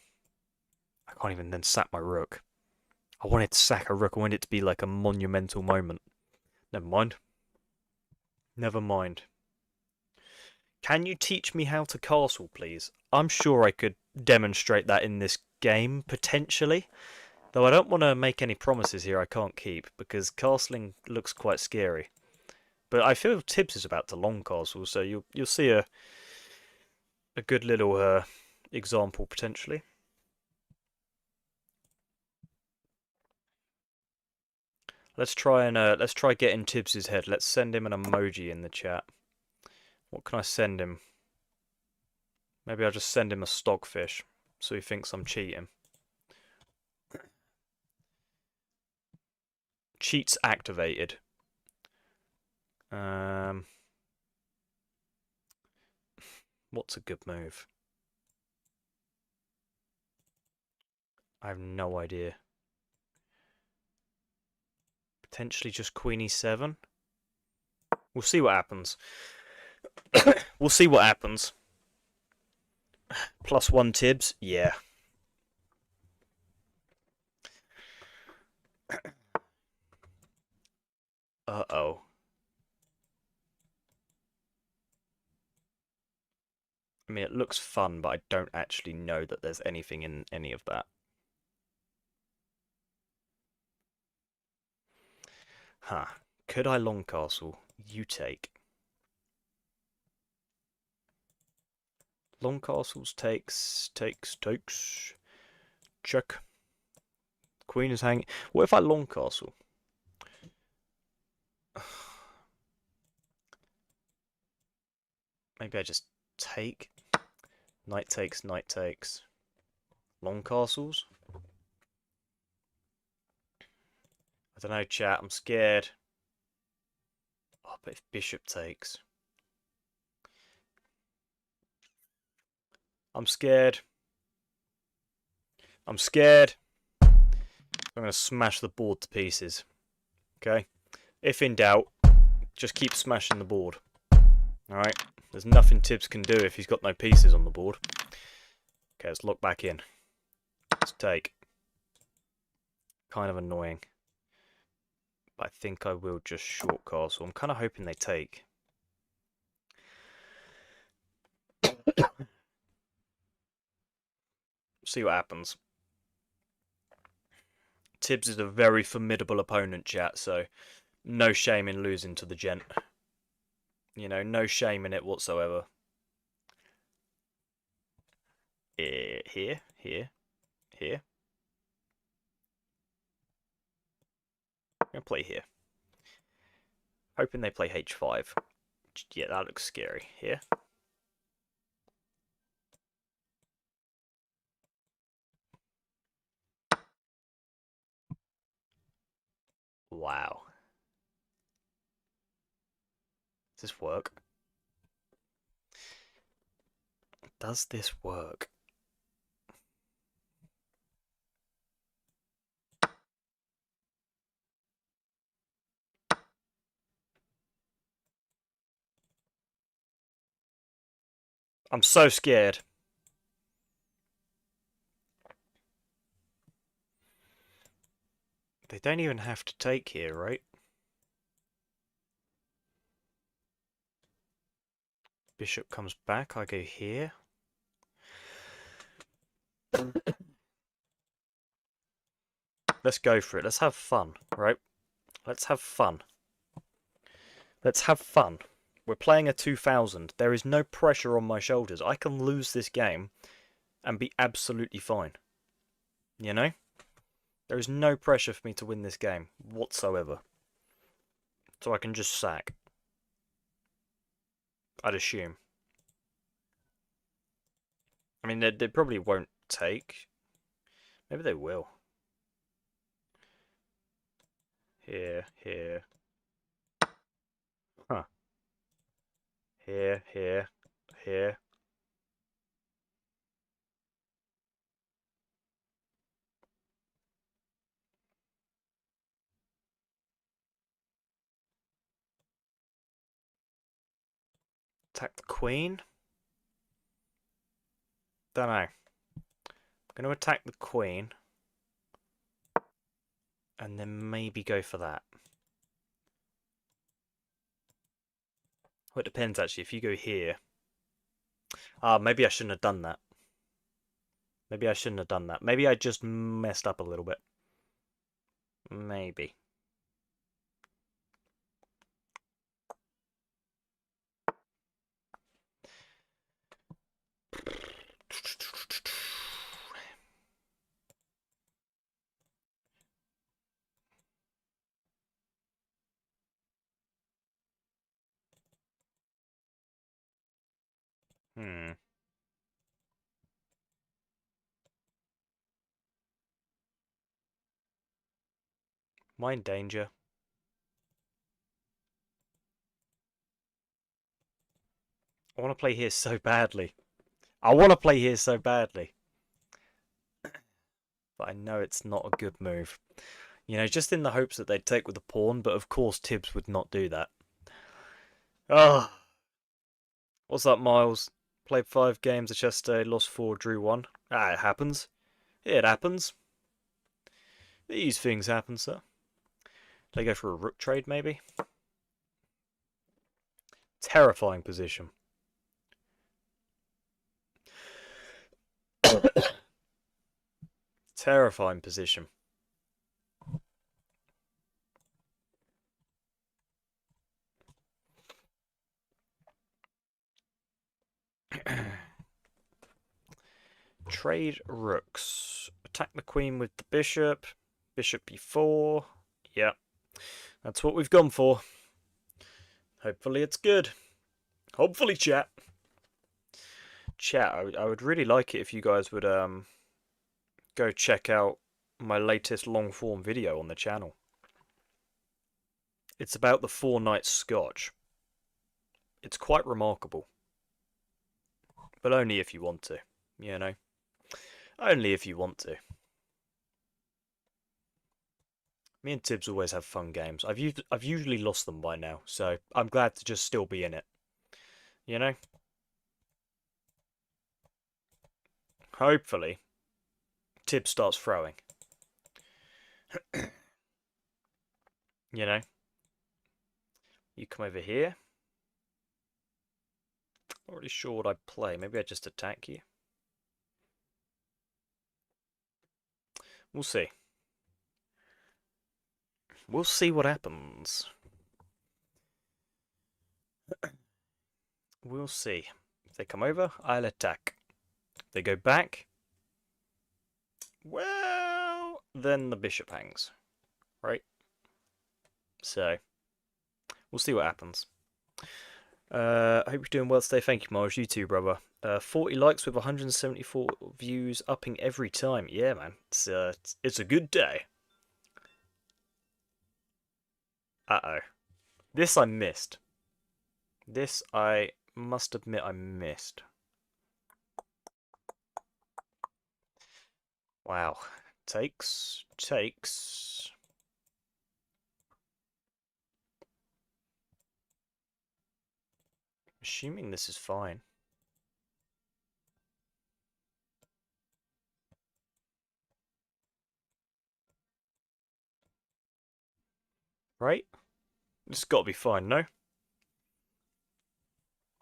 I can't even then sack my rook. I wanted to sack a rook. I wanted it to be like a monumental moment. Never mind. Never mind. Can you teach me how to castle, please? I'm sure I could demonstrate that in this game, potentially. Though I don't want to make any promises here I can't keep, because castling looks quite scary. But I feel Tibbs is about to long castle, so you'll see a good little example, potentially. Let's try getting Tibbs's head. Let's send him an emoji in the chat. What can I send him? Maybe I'll just send him a stockfish, so he thinks I'm cheating. Cheats activated. What's a good move? I have no idea. Potentially just Queen e7. We'll see what happens. We'll see what happens. +1 Tibbs, yeah. Uh-oh. I mean, it looks fun, but I don't actually know that there's anything in any of that. Huh. Could I long castle? You take. Long castles takes. Check. Queen is hanging. What if I long castle? Maybe I just take. Knight takes, knight takes. Long castles? I don't know, chat. I'm scared. Oh, but if bishop takes. I'm scared. I'm scared. I'm going to smash the board to pieces. Okay? If in doubt, just keep smashing the board. Alright? There's nothing Tibbs can do if he's got no pieces on the board. Okay, let's lock back in. Let's take. Kind of annoying. But I think I will just short castle. I'm kind of hoping they take. See what happens. Tibbs is a very formidable opponent, chat, so no shame in losing to the gent. You know, no shame in it whatsoever. Here. I'm going to play here. Hoping they play h5. Yeah, that looks scary. Here. Wow. Does this work? Does this work? I'm so scared. They don't even have to take here, right? Bishop comes back, I go here. Let's go for it. Let's have fun, right? Let's have fun. Let's have fun. We're playing a 2000. There is no pressure on my shoulders. I can lose this game and be absolutely fine. You know? There is no pressure for me to win this game whatsoever. So I can just sack. I'd assume. I mean, they probably won't take. Maybe they will. Here, here. Huh. Here, here, here. Attack the queen? Don't know. I'm going to attack the queen. And then maybe go for that. Well, it depends actually. If you go here. Maybe I shouldn't have done that. Maybe I shouldn't have done that. Maybe I just messed up a little bit. Maybe. Hmm. Am I in danger? I want to play here so badly. I want to play here so badly. But I know it's not a good move. You know, just in the hopes that they'd take with the pawn, but of course Tibbs would not do that. Oh. What's up, Miles? Played 5 games of chess today, lost 4, drew 1. It happens. It happens. These things happen, sir. They go for a rook trade, maybe? Terrifying position. Terrifying position. Trade rooks. Attack the queen with the bishop. Bishop b4. Yeah. That's what we've gone for. Hopefully it's good. Hopefully, chat. Chat, I would really like it if you guys would go check out my latest long form video on the channel. It's about the 4 knights Scotch. It's quite remarkable. But only if you want to, you know. Only if you want to. Me and Tibbs always have fun games. I've usually lost them by now, so I'm glad to just still be in it. You know? Hopefully, Tibbs starts throwing. You know? You come over here. Not really sure what I'd play. Maybe I'd just attack you. We'll see. We'll see what happens. We'll see. If they come over, I'll attack. If they go back, well, then the bishop hangs. Right? So, we'll see what happens. I hope you're doing well today. Thank you, Mars. You too, brother. 40 likes with 174 views, upping every time. Yeah, man. It's a good day. Uh-oh. This I missed. This I must admit I missed. Wow. Takes. Assuming this is fine. Right? This has got to be fine, no?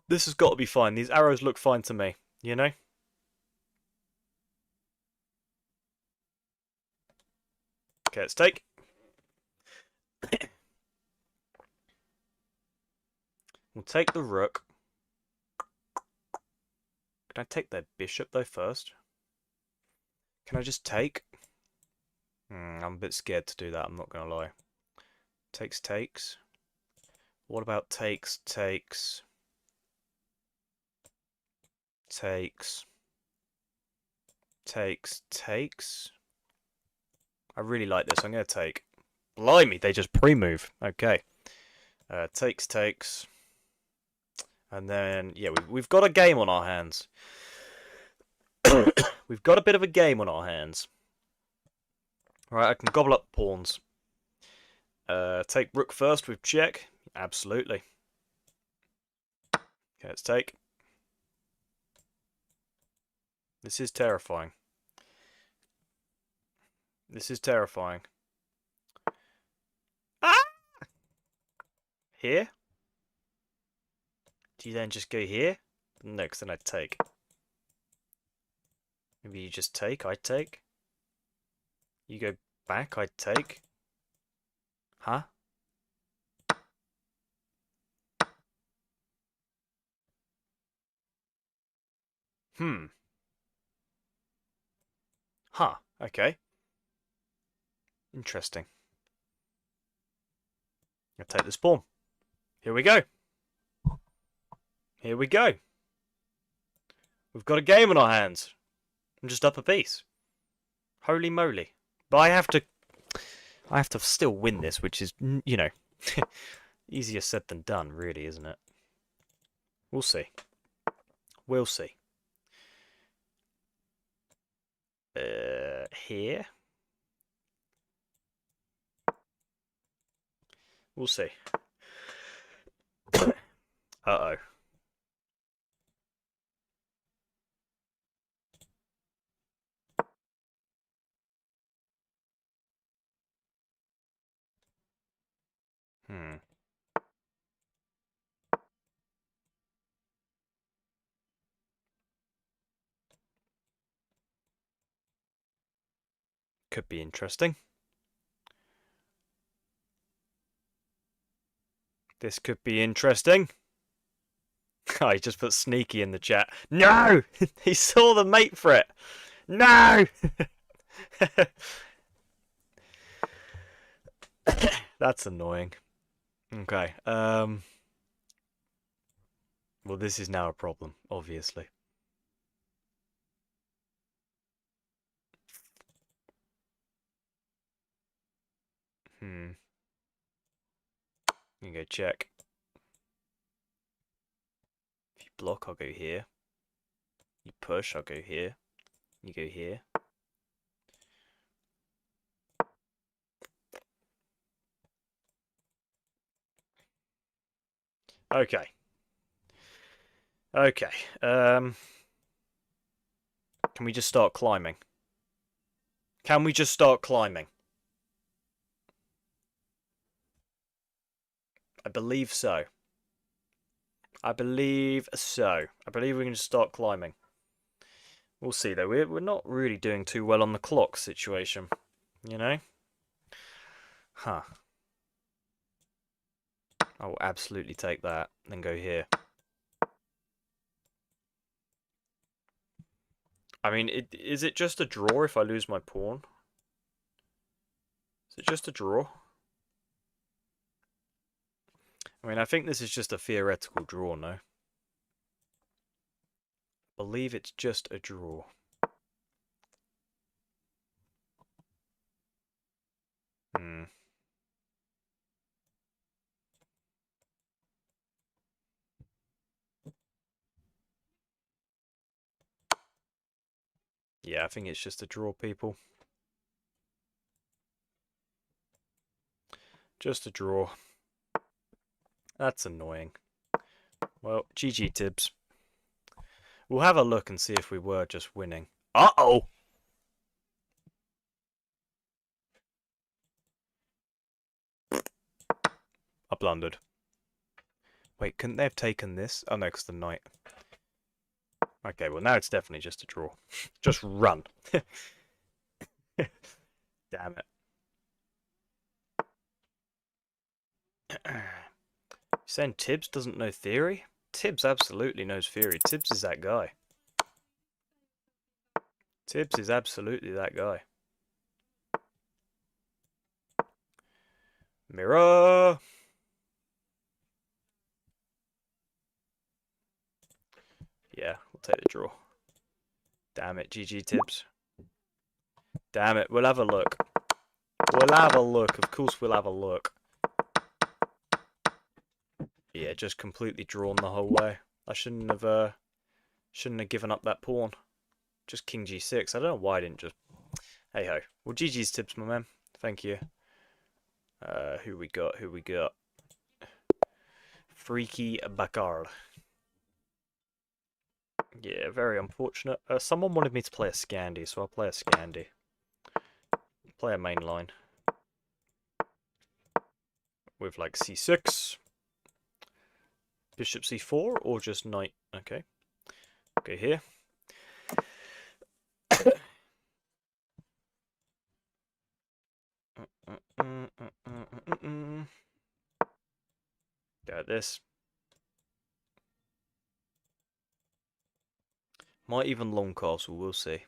This has got to be fine. These arrows look fine to me, you know? Okay, let's take. We'll take the rook. Can I take their bishop, though, first? Can I just take? I'm a bit scared to do that, I'm not going to lie. Takes. What about takes? I really like this. I'm going to take. Blimey, they just pre-move. Okay. Takes. And then, yeah, we've got a game on our hands. We've got a bit of a game on our hands. Right, I can gobble up pawns. Take rook first with check. Absolutely. Okay, let's take. This is terrifying. Ah! Here? Do you then just go here? No, because then I'd take. Maybe you just take, I'd take. You go back, I'd take. Huh? Huh, okay. Interesting. I'll take this pawn. Here we go. We've got a game on our hands. I'm just up a piece. Holy moly. But I have to still win this, which is, you know, easier said than done, really, isn't it? We'll see. Here? We'll see. Uh-oh. Could be interesting. This could be interesting. Oh, he just put sneaky in the chat. No! He saw the mate for it. No! That's annoying. Okay. Well, this is now a problem, obviously. You can go check. If you block, I'll go here. You push, I'll go here. You go here. Okay. Can we just start climbing? I believe so. I believe we can just start climbing. We'll see, though. We're not really doing too well on the clock situation, you know? Huh. I will absolutely take that, then go here. I mean, is it just a draw if I lose my pawn? Is it just a draw? I mean, I think this is just a theoretical draw, no? I believe it's just a draw. Yeah, I think it's just a draw, people. Just a draw. That's annoying. Well, GG Tibbs. We'll have a look and see if we were just winning. Uh-oh! I blundered. Wait, couldn't they have taken this? Oh no, because the knight. Okay, well now it's definitely just a draw. Just run. Damn it. Saying Tibbs doesn't know theory? Tibbs absolutely knows theory. Tibbs is that guy. Tibbs is absolutely that guy. Mirror! Yeah, we'll take the draw. Damn it, GG Tibbs. Damn it, we'll have a look. We'll have a look, of course we'll have a look. Yeah, just completely drawn the whole way. I shouldn't have given up that pawn. Just king g6. I don't know why I didn't just... Hey ho. Well, GG's Tibbs, my man. Thank you. Who we got? Who we got? Freaky Bacard. Yeah, very unfortunate. Someone wanted me to play a Scandi, so I'll play a Scandi. Play a main line. With like c6. Bishop c4, or just knight. Okay. Okay, here. Got this. Might even long castle, we'll see.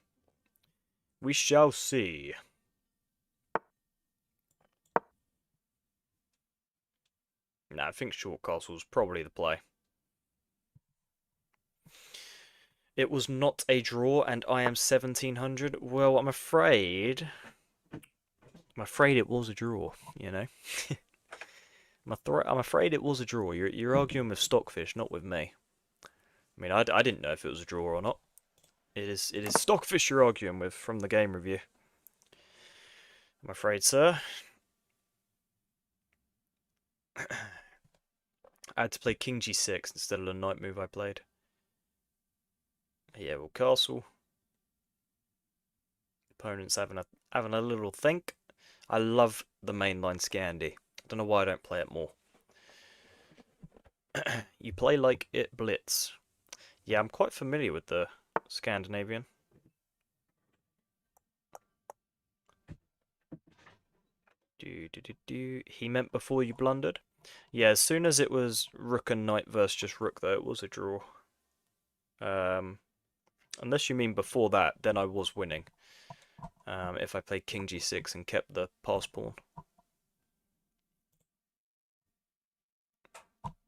We shall see. Nah, I think short castle's probably the play. It was not a draw, and I am 1700. Well, I'm afraid it was a draw, you know. I'm afraid it was a draw. You're arguing with Stockfish, not with me. I mean, I didn't know if it was a draw or not. It is Stockfish you're arguing with from the game review. I'm afraid, sir. I had to play king g6 instead of the knight move I played. Yeah, well, castle. Opponent's having a little think. I love the mainline Scandi. I don't know why I don't play it more. You play like it blitz. Yeah, I'm quite familiar with the Scandinavian. He meant before you blundered? Yeah, as soon as it was rook and knight versus just rook, though, it was a draw. Unless you mean before that, then I was winning. If I played king g6 and kept the pass pawn.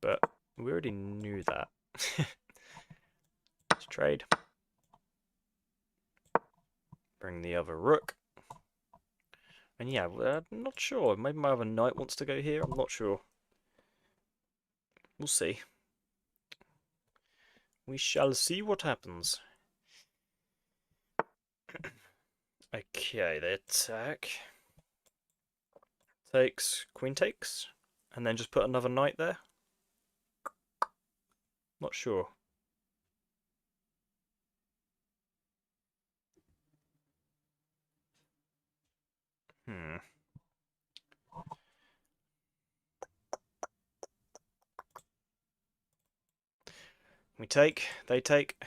But we already knew that. Let's trade. Bring the other rook. And yeah, I'm not sure. Maybe my other knight wants to go here. I'm not sure. We'll see. We shall see what happens. Okay, they attack. Takes, queen takes. And then just put another knight there. Not sure. We take, they take,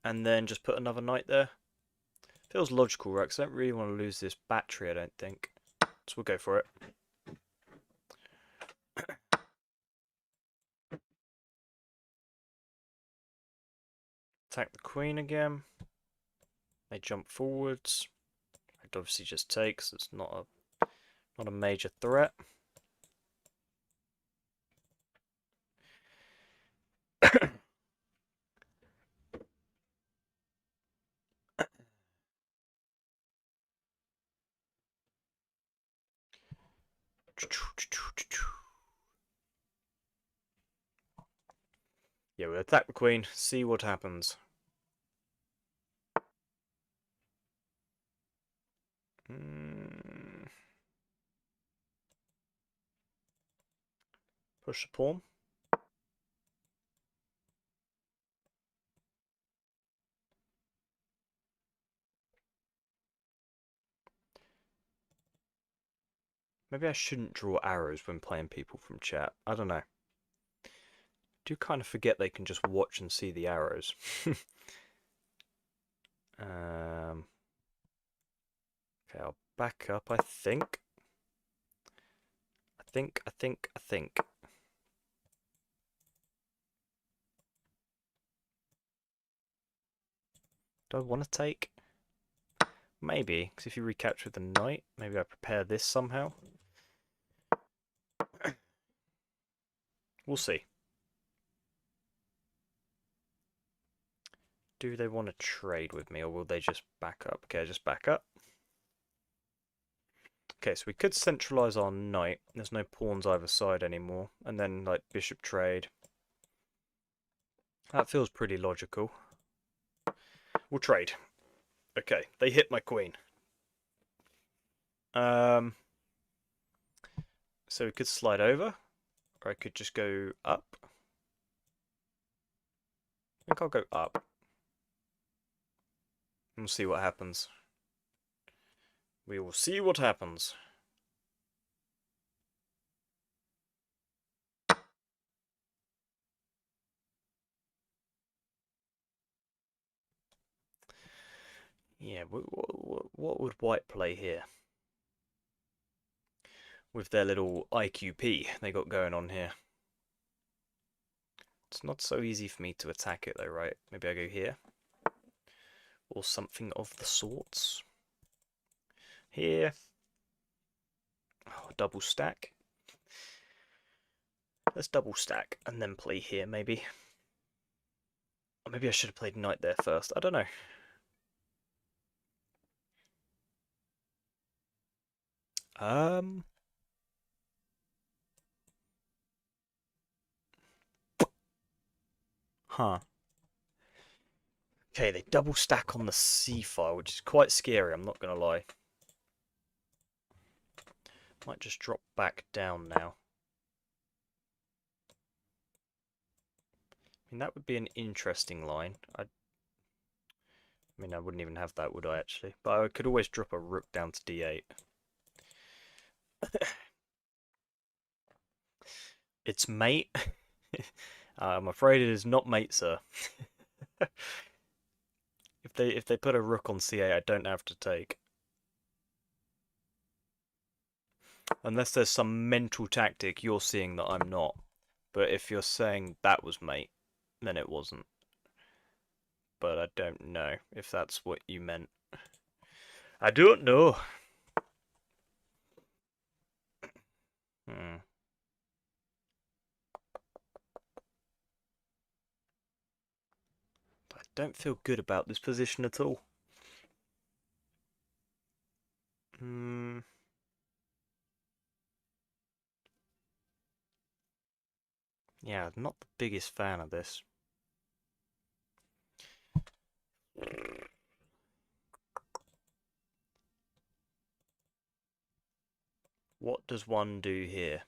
and then just put another knight there. Feels logical, right? Because I don't really want to lose this battery, I don't think. So we'll go for it. Attack the queen again. They jump forwards. It obviously just takes. It's not a major threat. Yeah, we'll attack the queen, see what happens. Push the pawn. Maybe I shouldn't draw arrows when playing people from chat. I don't know. I do kind of forget they can just watch and see the arrows. Okay, I'll back up, I think. I think. Do I want to take? Maybe, because if you recapture the knight, maybe I prepare this somehow. We'll see. Do they want to trade with me, or will they just back up? Okay, just back up. Okay, so we could centralise our knight. There's no pawns either side anymore. And then, like, bishop trade. That feels pretty logical. We'll trade. Okay, they hit my queen. So we could slide over, or I could just go up. I think I'll go up. And we'll see what happens. We will see what happens. Yeah, what would white play here? With their little IQP they got going on here. It's not so easy for me to attack it though, right? Maybe I go here. Or something of the sorts. Here. Oh, double stack. Let's double stack and then play here, maybe. Or maybe I should have played knight there first. I don't know. Huh. Okay, they double stack on the C file, which is quite scary, I'm not going to lie. Might just drop back down now. I mean, that would be an interesting line. I mean, I wouldn't even have that, would I, actually? But I could always drop a rook down to d8. It's mate. I'm afraid it is not mate, sir. If they put a rook on c8, I don't have to take. Unless there's some mental tactic you're seeing that I'm not. But if you're saying that was mate, then it wasn't. But I don't know if that's what you meant. I don't know. Hmm. I don't feel good about this position at all. Hmm. Yeah, I'm not the biggest fan of this. What does one do here?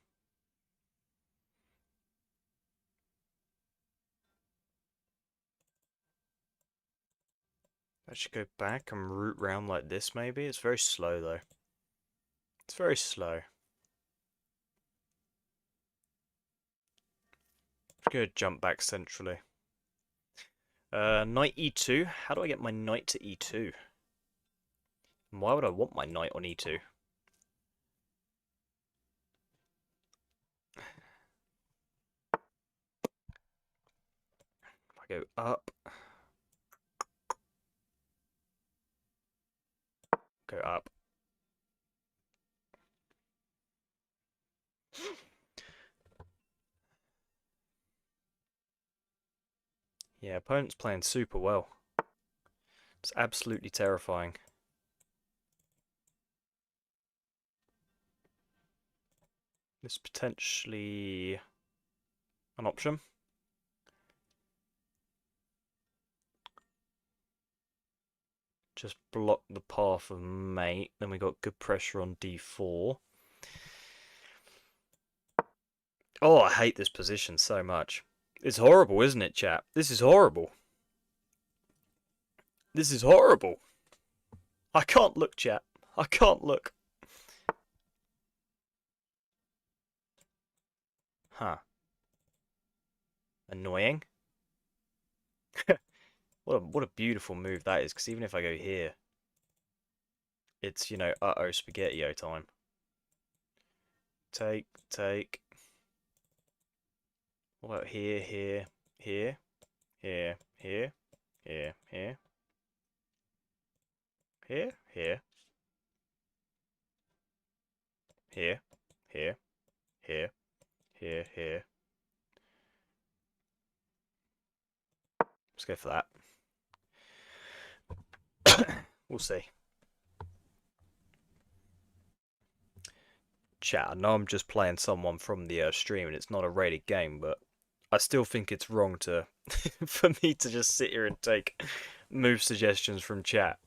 I should go back and root round like this, maybe? It's very slow, though. It's very slow. I'm going to jump back centrally. Knight e2. How do I get my knight to e2? And why would I want my knight on e2? If I go up. Go up. Yeah, opponent's playing super well. It's absolutely terrifying. This is potentially an option. Just block the path of mate. Then we got good pressure on d4. Oh, I hate this position so much. It's horrible, isn't it, chap? This is horrible. This is horrible. I can't look, chap. I can't look. Huh. Annoying. What a beautiful move that is, because even if I go here, it's, you know, uh-oh, spaghetti-o time. Take. What about here, here, here, here, here, here, here, here, here, here, here, here, here, here. Let's go for that. We'll see. Chat, I know I'm just playing someone from the stream and it's not a rated game, but I still think it's wrong to for me to just sit here and take move suggestions from chat.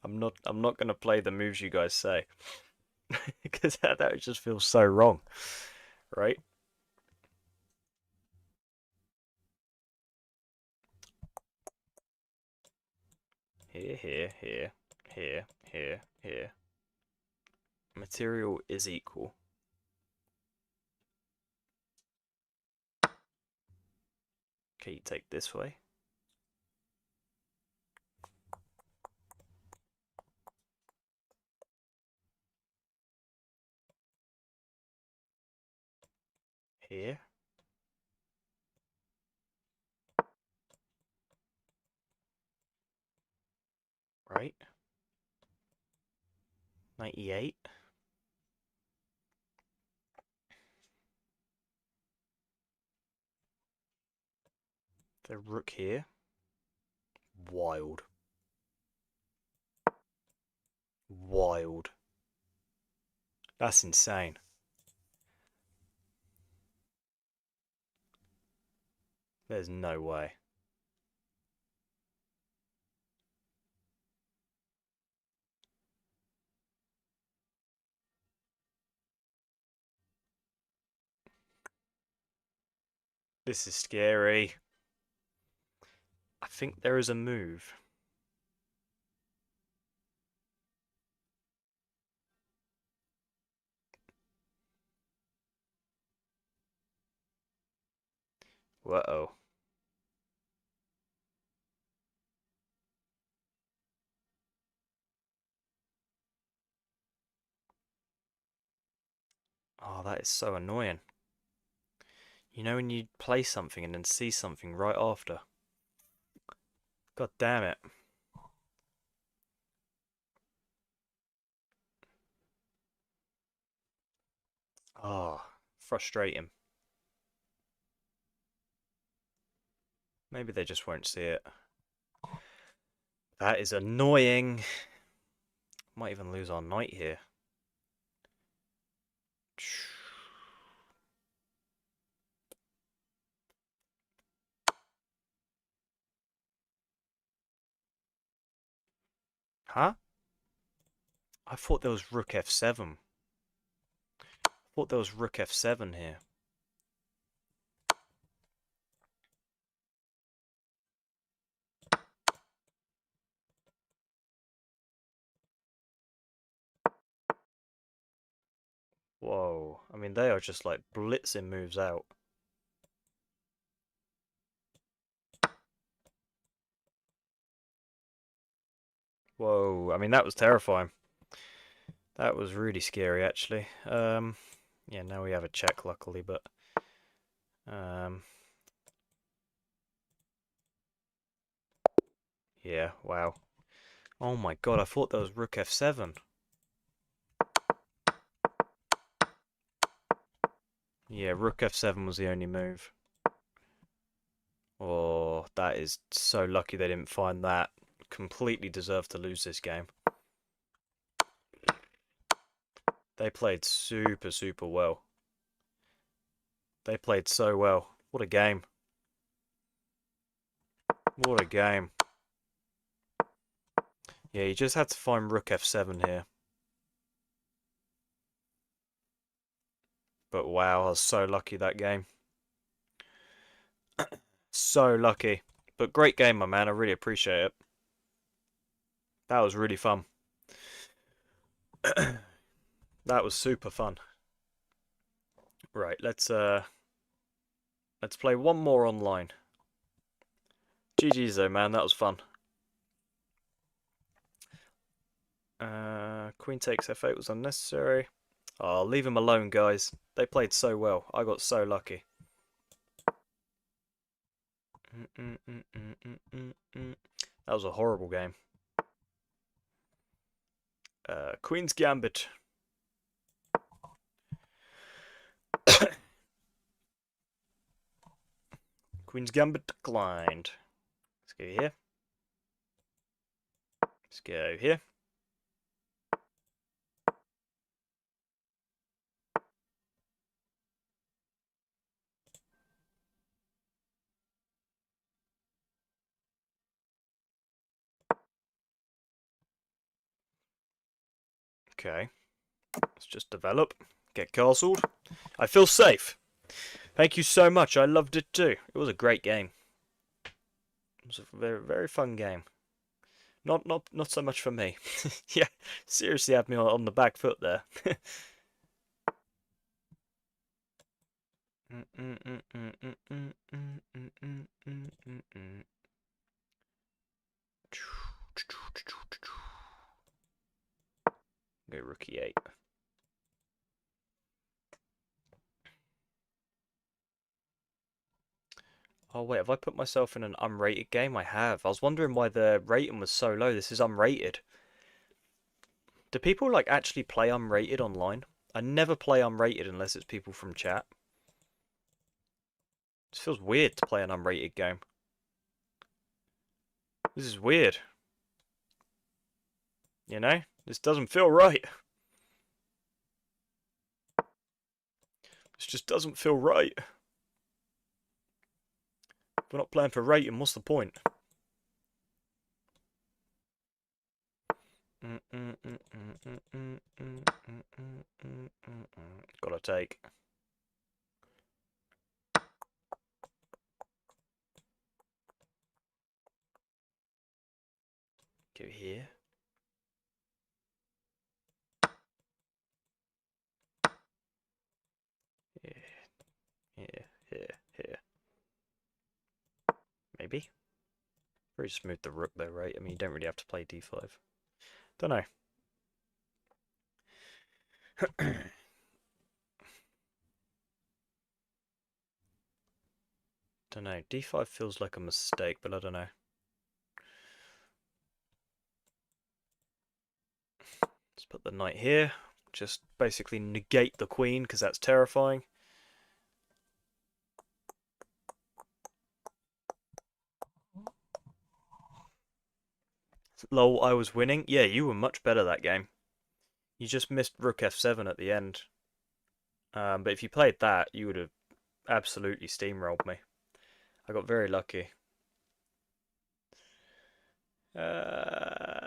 I'm not gonna play the moves you guys say because that just feels so wrong, right? Here, here, here, here, here, here. Material is equal. Okay, you take this way. Here. Right. 98. The rook here. Wild. Wild. That's insane. There's no way. This is scary. I think there is a move. Uh-oh. Oh, that is so annoying. You know when you play something and then see something right after? God damn it. Oh, frustrating. Maybe they just won't see it. That is annoying. Might even lose our knight here. Huh? I thought there was rook f7. I thought there was rook f7 here. Whoa. I mean, they are just like blitzing moves out. Whoa. I mean, that was terrifying. That was really scary, actually. Yeah, now we have a check, luckily, but... Yeah, wow. Oh my god, I thought that was rook f7. Yeah, rook f7 was the only move. Oh, that is so lucky they didn't find that. Completely deserved to lose this game. They played super, super well. They played so well. What a game. What a game. Yeah, you just had to find rook f7 here. But wow, I was so lucky that game. So lucky. But great game, my man. I really appreciate it. That was really fun. That was super fun. Right, let's play one more online. GG's though, man. That was fun. Queen takes f8 was unnecessary. Oh, leave them alone, guys. They played so well. I got so lucky. That was a horrible game. Queen's Gambit. Queen's Gambit declined. Let's go here. Let's go here. Okay. Let's just develop. Get castled. I feel safe. Thank you so much. I loved it too. It was a great game. It was a very, very fun game. Not so much for me. Yeah, seriously had me on the back foot there. Go rook e8. Oh wait, have I put myself in an unrated game? I have. I was wondering why the rating was so low. This is unrated. Do people like actually play unrated online? I never play unrated unless it's people from chat. It feels weird to play an unrated game. This is weird. You know? This doesn't feel right. This just doesn't feel right. If we're not playing for rating, what's the point? Gotta take. Go here. Here. Maybe. Very smooth the rook though, right? I mean, you don't really have to play d5. Don't know. Don't know. d5 feels like a mistake, but I don't know. Let's put the knight here. Just basically negate the queen, because that's terrifying. Lol, I was winning. Yeah, you were much better that game. You just missed rook f7 at the end. But if you played that, you would have absolutely steamrolled me. I got very lucky. Okay.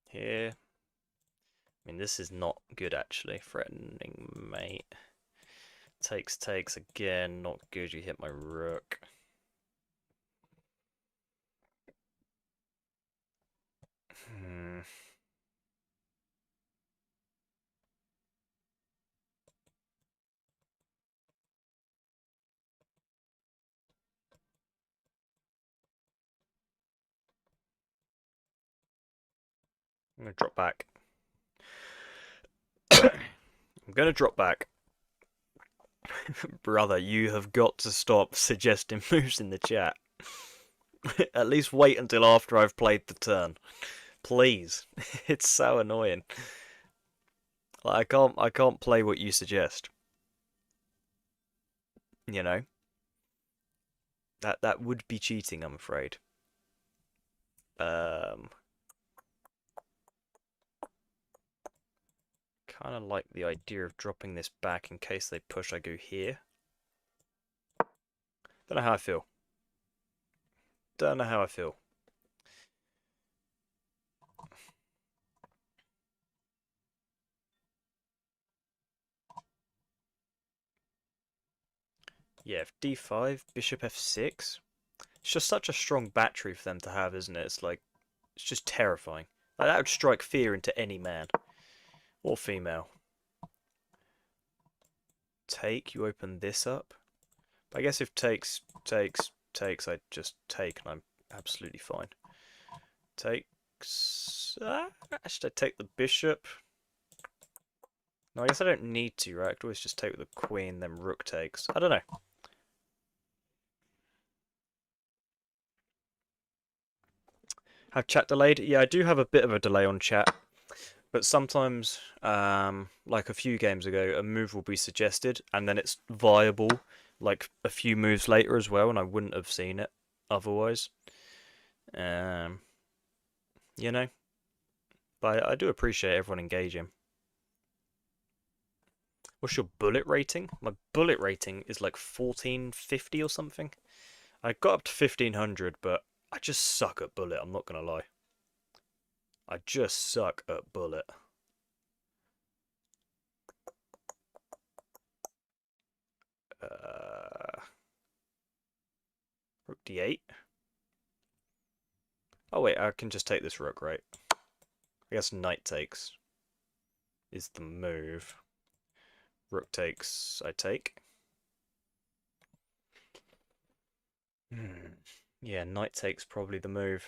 Here. I mean, this is not good, actually. Threatening mate. Takes again. Not good. You hit my rook. I'm going to drop back. I'm going to drop back. Brother, you have got to stop suggesting moves in the chat. At least wait until after I've played the turn. Please. It's so annoying. Like, I can't play what you suggest. You know? That would be cheating, I'm afraid. Kind of like the idea of dropping this back in case they push. I go here. Don't know how I feel. don't know how I feel. Yeah, if d5, bishop f6. It's just such a strong battery for them to have, isn't it? It's like, it's just terrifying. Like, that would strike fear into any man. Or female. Take, you open this up. But I guess if takes, I just take and I'm absolutely fine. Takes... should I take the bishop? No, I guess I don't need to, right? I could always just take with the queen, then rook takes. I don't know. Have chat delayed? Yeah, I do have a bit of a delay on chat. But sometimes, like a few games ago, a move will be suggested, and then it's viable, like a few moves later as well, and I wouldn't have seen it otherwise. You know? But I do appreciate everyone engaging. What's your bullet rating? My bullet rating is like 1450 or something. I got up to 1500, but I just suck at bullet, I'm not gonna lie. I just suck at bullet. Rook d8. Oh wait, I can just take this rook, right? I guess knight takes is the move. Rook takes, I take. Yeah, knight takes probably the move.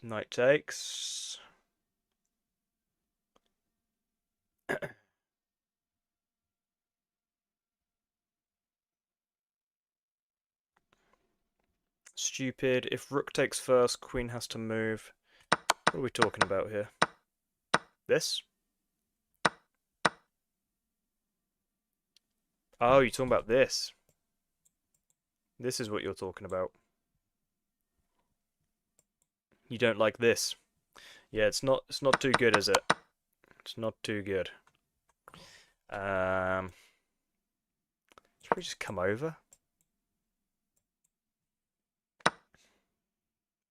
Knight takes. Stupid. If rook takes first, queen has to move. What are we talking about here? This? Oh, you're talking about this. This is what you're talking about. You don't like this. Yeah, it's not too good, is it? It's not too good. Should we just come over?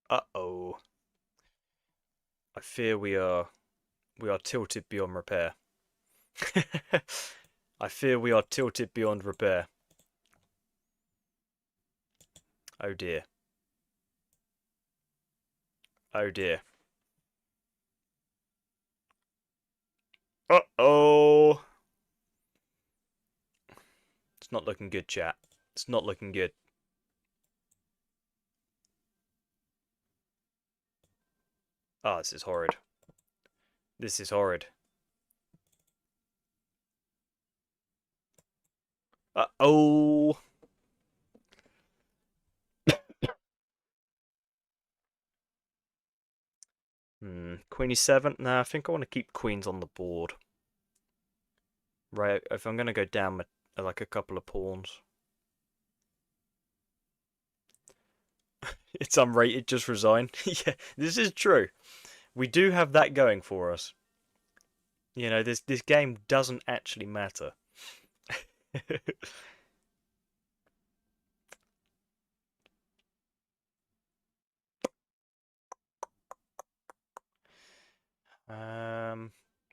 Uh-oh. I fear we are tilted beyond repair. I fear we are tilted beyond repair. Oh dear. Oh dear. Uh-oh. It's not looking good, chat. It's not looking good. Ah, this is horrid. This is horrid. Uh-oh. Queen e7? Nah, I think I want to keep queens on the board. Right, if I'm going to go down like a couple of pawns. It's unrated, just resign. Yeah, this is true. We do have that going for us. You know, this game doesn't actually matter.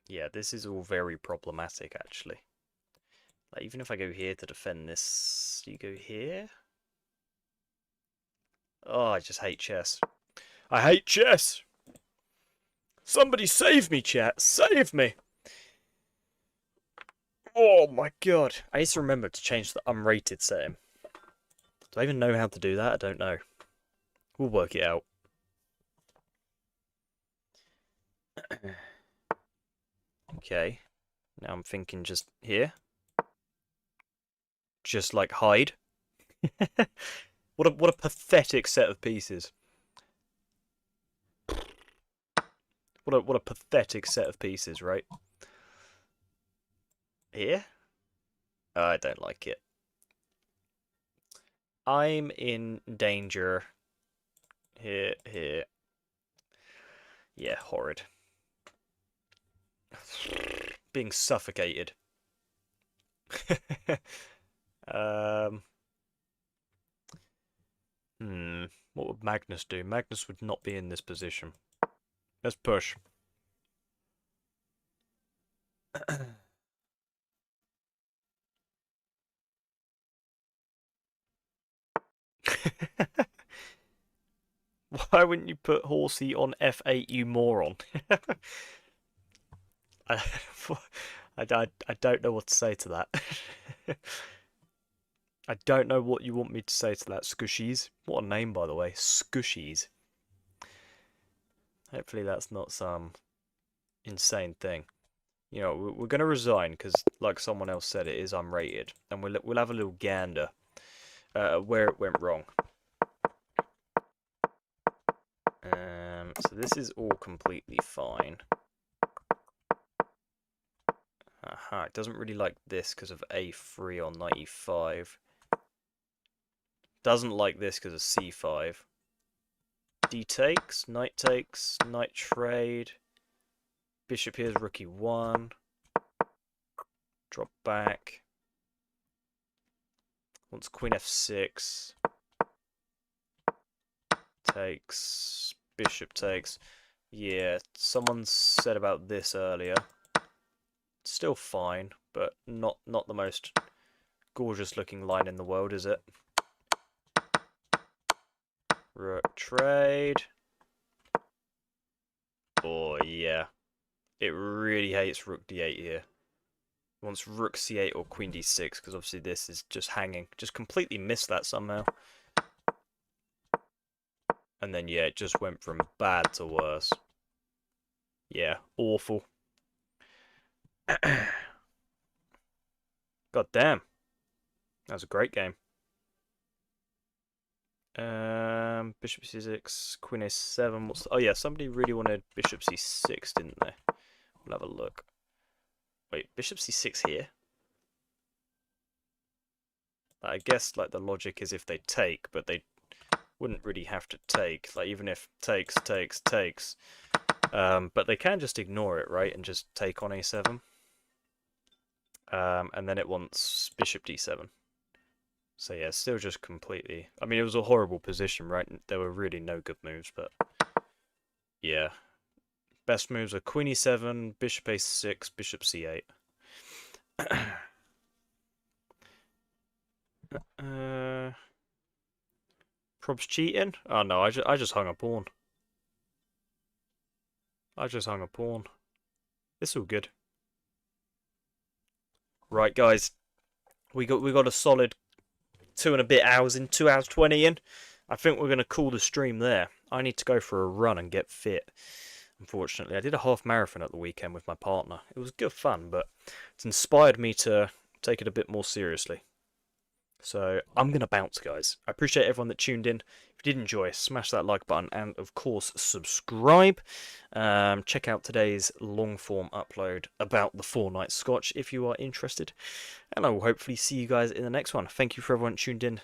Yeah, this is all very problematic, actually. Like, even if I go here to defend this, you go here? Oh, I just hate chess. I hate chess! Somebody save me, chat! Save me! Oh my god. I need to remember to change the unrated setting. Do I even know how to do that? I don't know. We'll work it out. Okay. Now I'm thinking just here. Just like hide. What a pathetic set of pieces. What a pathetic set of pieces, right? Here? I don't like it. I'm in danger. Here. Yeah, horrid. Being suffocated. Um, what would Magnus do? Magnus would not be in this position. Let's push. Why wouldn't you put horsey on F8, you moron? I, I don't know what to say to that. I don't know what you want me to say to that. Skushies. What a name, by the way. Skushies. Hopefully that's not some insane thing. You know, we're going to resign because, like someone else said, it is unrated. And we'll have a little gander where it went wrong. So this is all completely fine. Aha, it doesn't really like this because of A3 on 95. Doesn't like this because of C5. D takes, knight trade. Bishop here's rookie 1. Drop back. Wants queen F6. Takes. Bishop takes. Yeah, someone said about this earlier. Still fine, but not the most gorgeous looking line in the world, is it? Rook trade. Oh yeah. It really hates rook d8 here. It wants rook c8 or queen d6, because obviously this is just hanging. Just completely missed that somehow. And then yeah, it just went from bad to worse. Yeah, awful. God damn. That was a great game. Bishop c6, queen a7. Oh yeah, somebody really wanted bishop c6, didn't they? We'll have a look. Wait, bishop c6 here? I guess like the logic is if they take, but they wouldn't really have to take. Like even if takes. But they can just ignore it, right, and just take on a7. And then it wants bishop d7. So yeah, still just completely... I mean, it was a horrible position, right? There were really no good moves, but... Yeah. Best moves are queen e7, bishop a6, bishop c8. Prob's cheating? Oh no, I just hung a pawn. I just hung a pawn. It's all good. Right, guys. We got a solid 2 and a bit hours in, 2 hours 20 in. I think we're going to call the stream there. I need to go for a run and get fit. Unfortunately, I did a half marathon at the weekend with my partner. It was good fun, but it's inspired me to take it a bit more seriously. So I'm going to bounce, guys. I appreciate everyone that tuned in. If you did enjoy, smash that like button and, of course, subscribe. Check out today's long-form upload about the 4-night Scotch if you are interested. And I will hopefully see you guys in the next one. Thank you for everyone tuned in.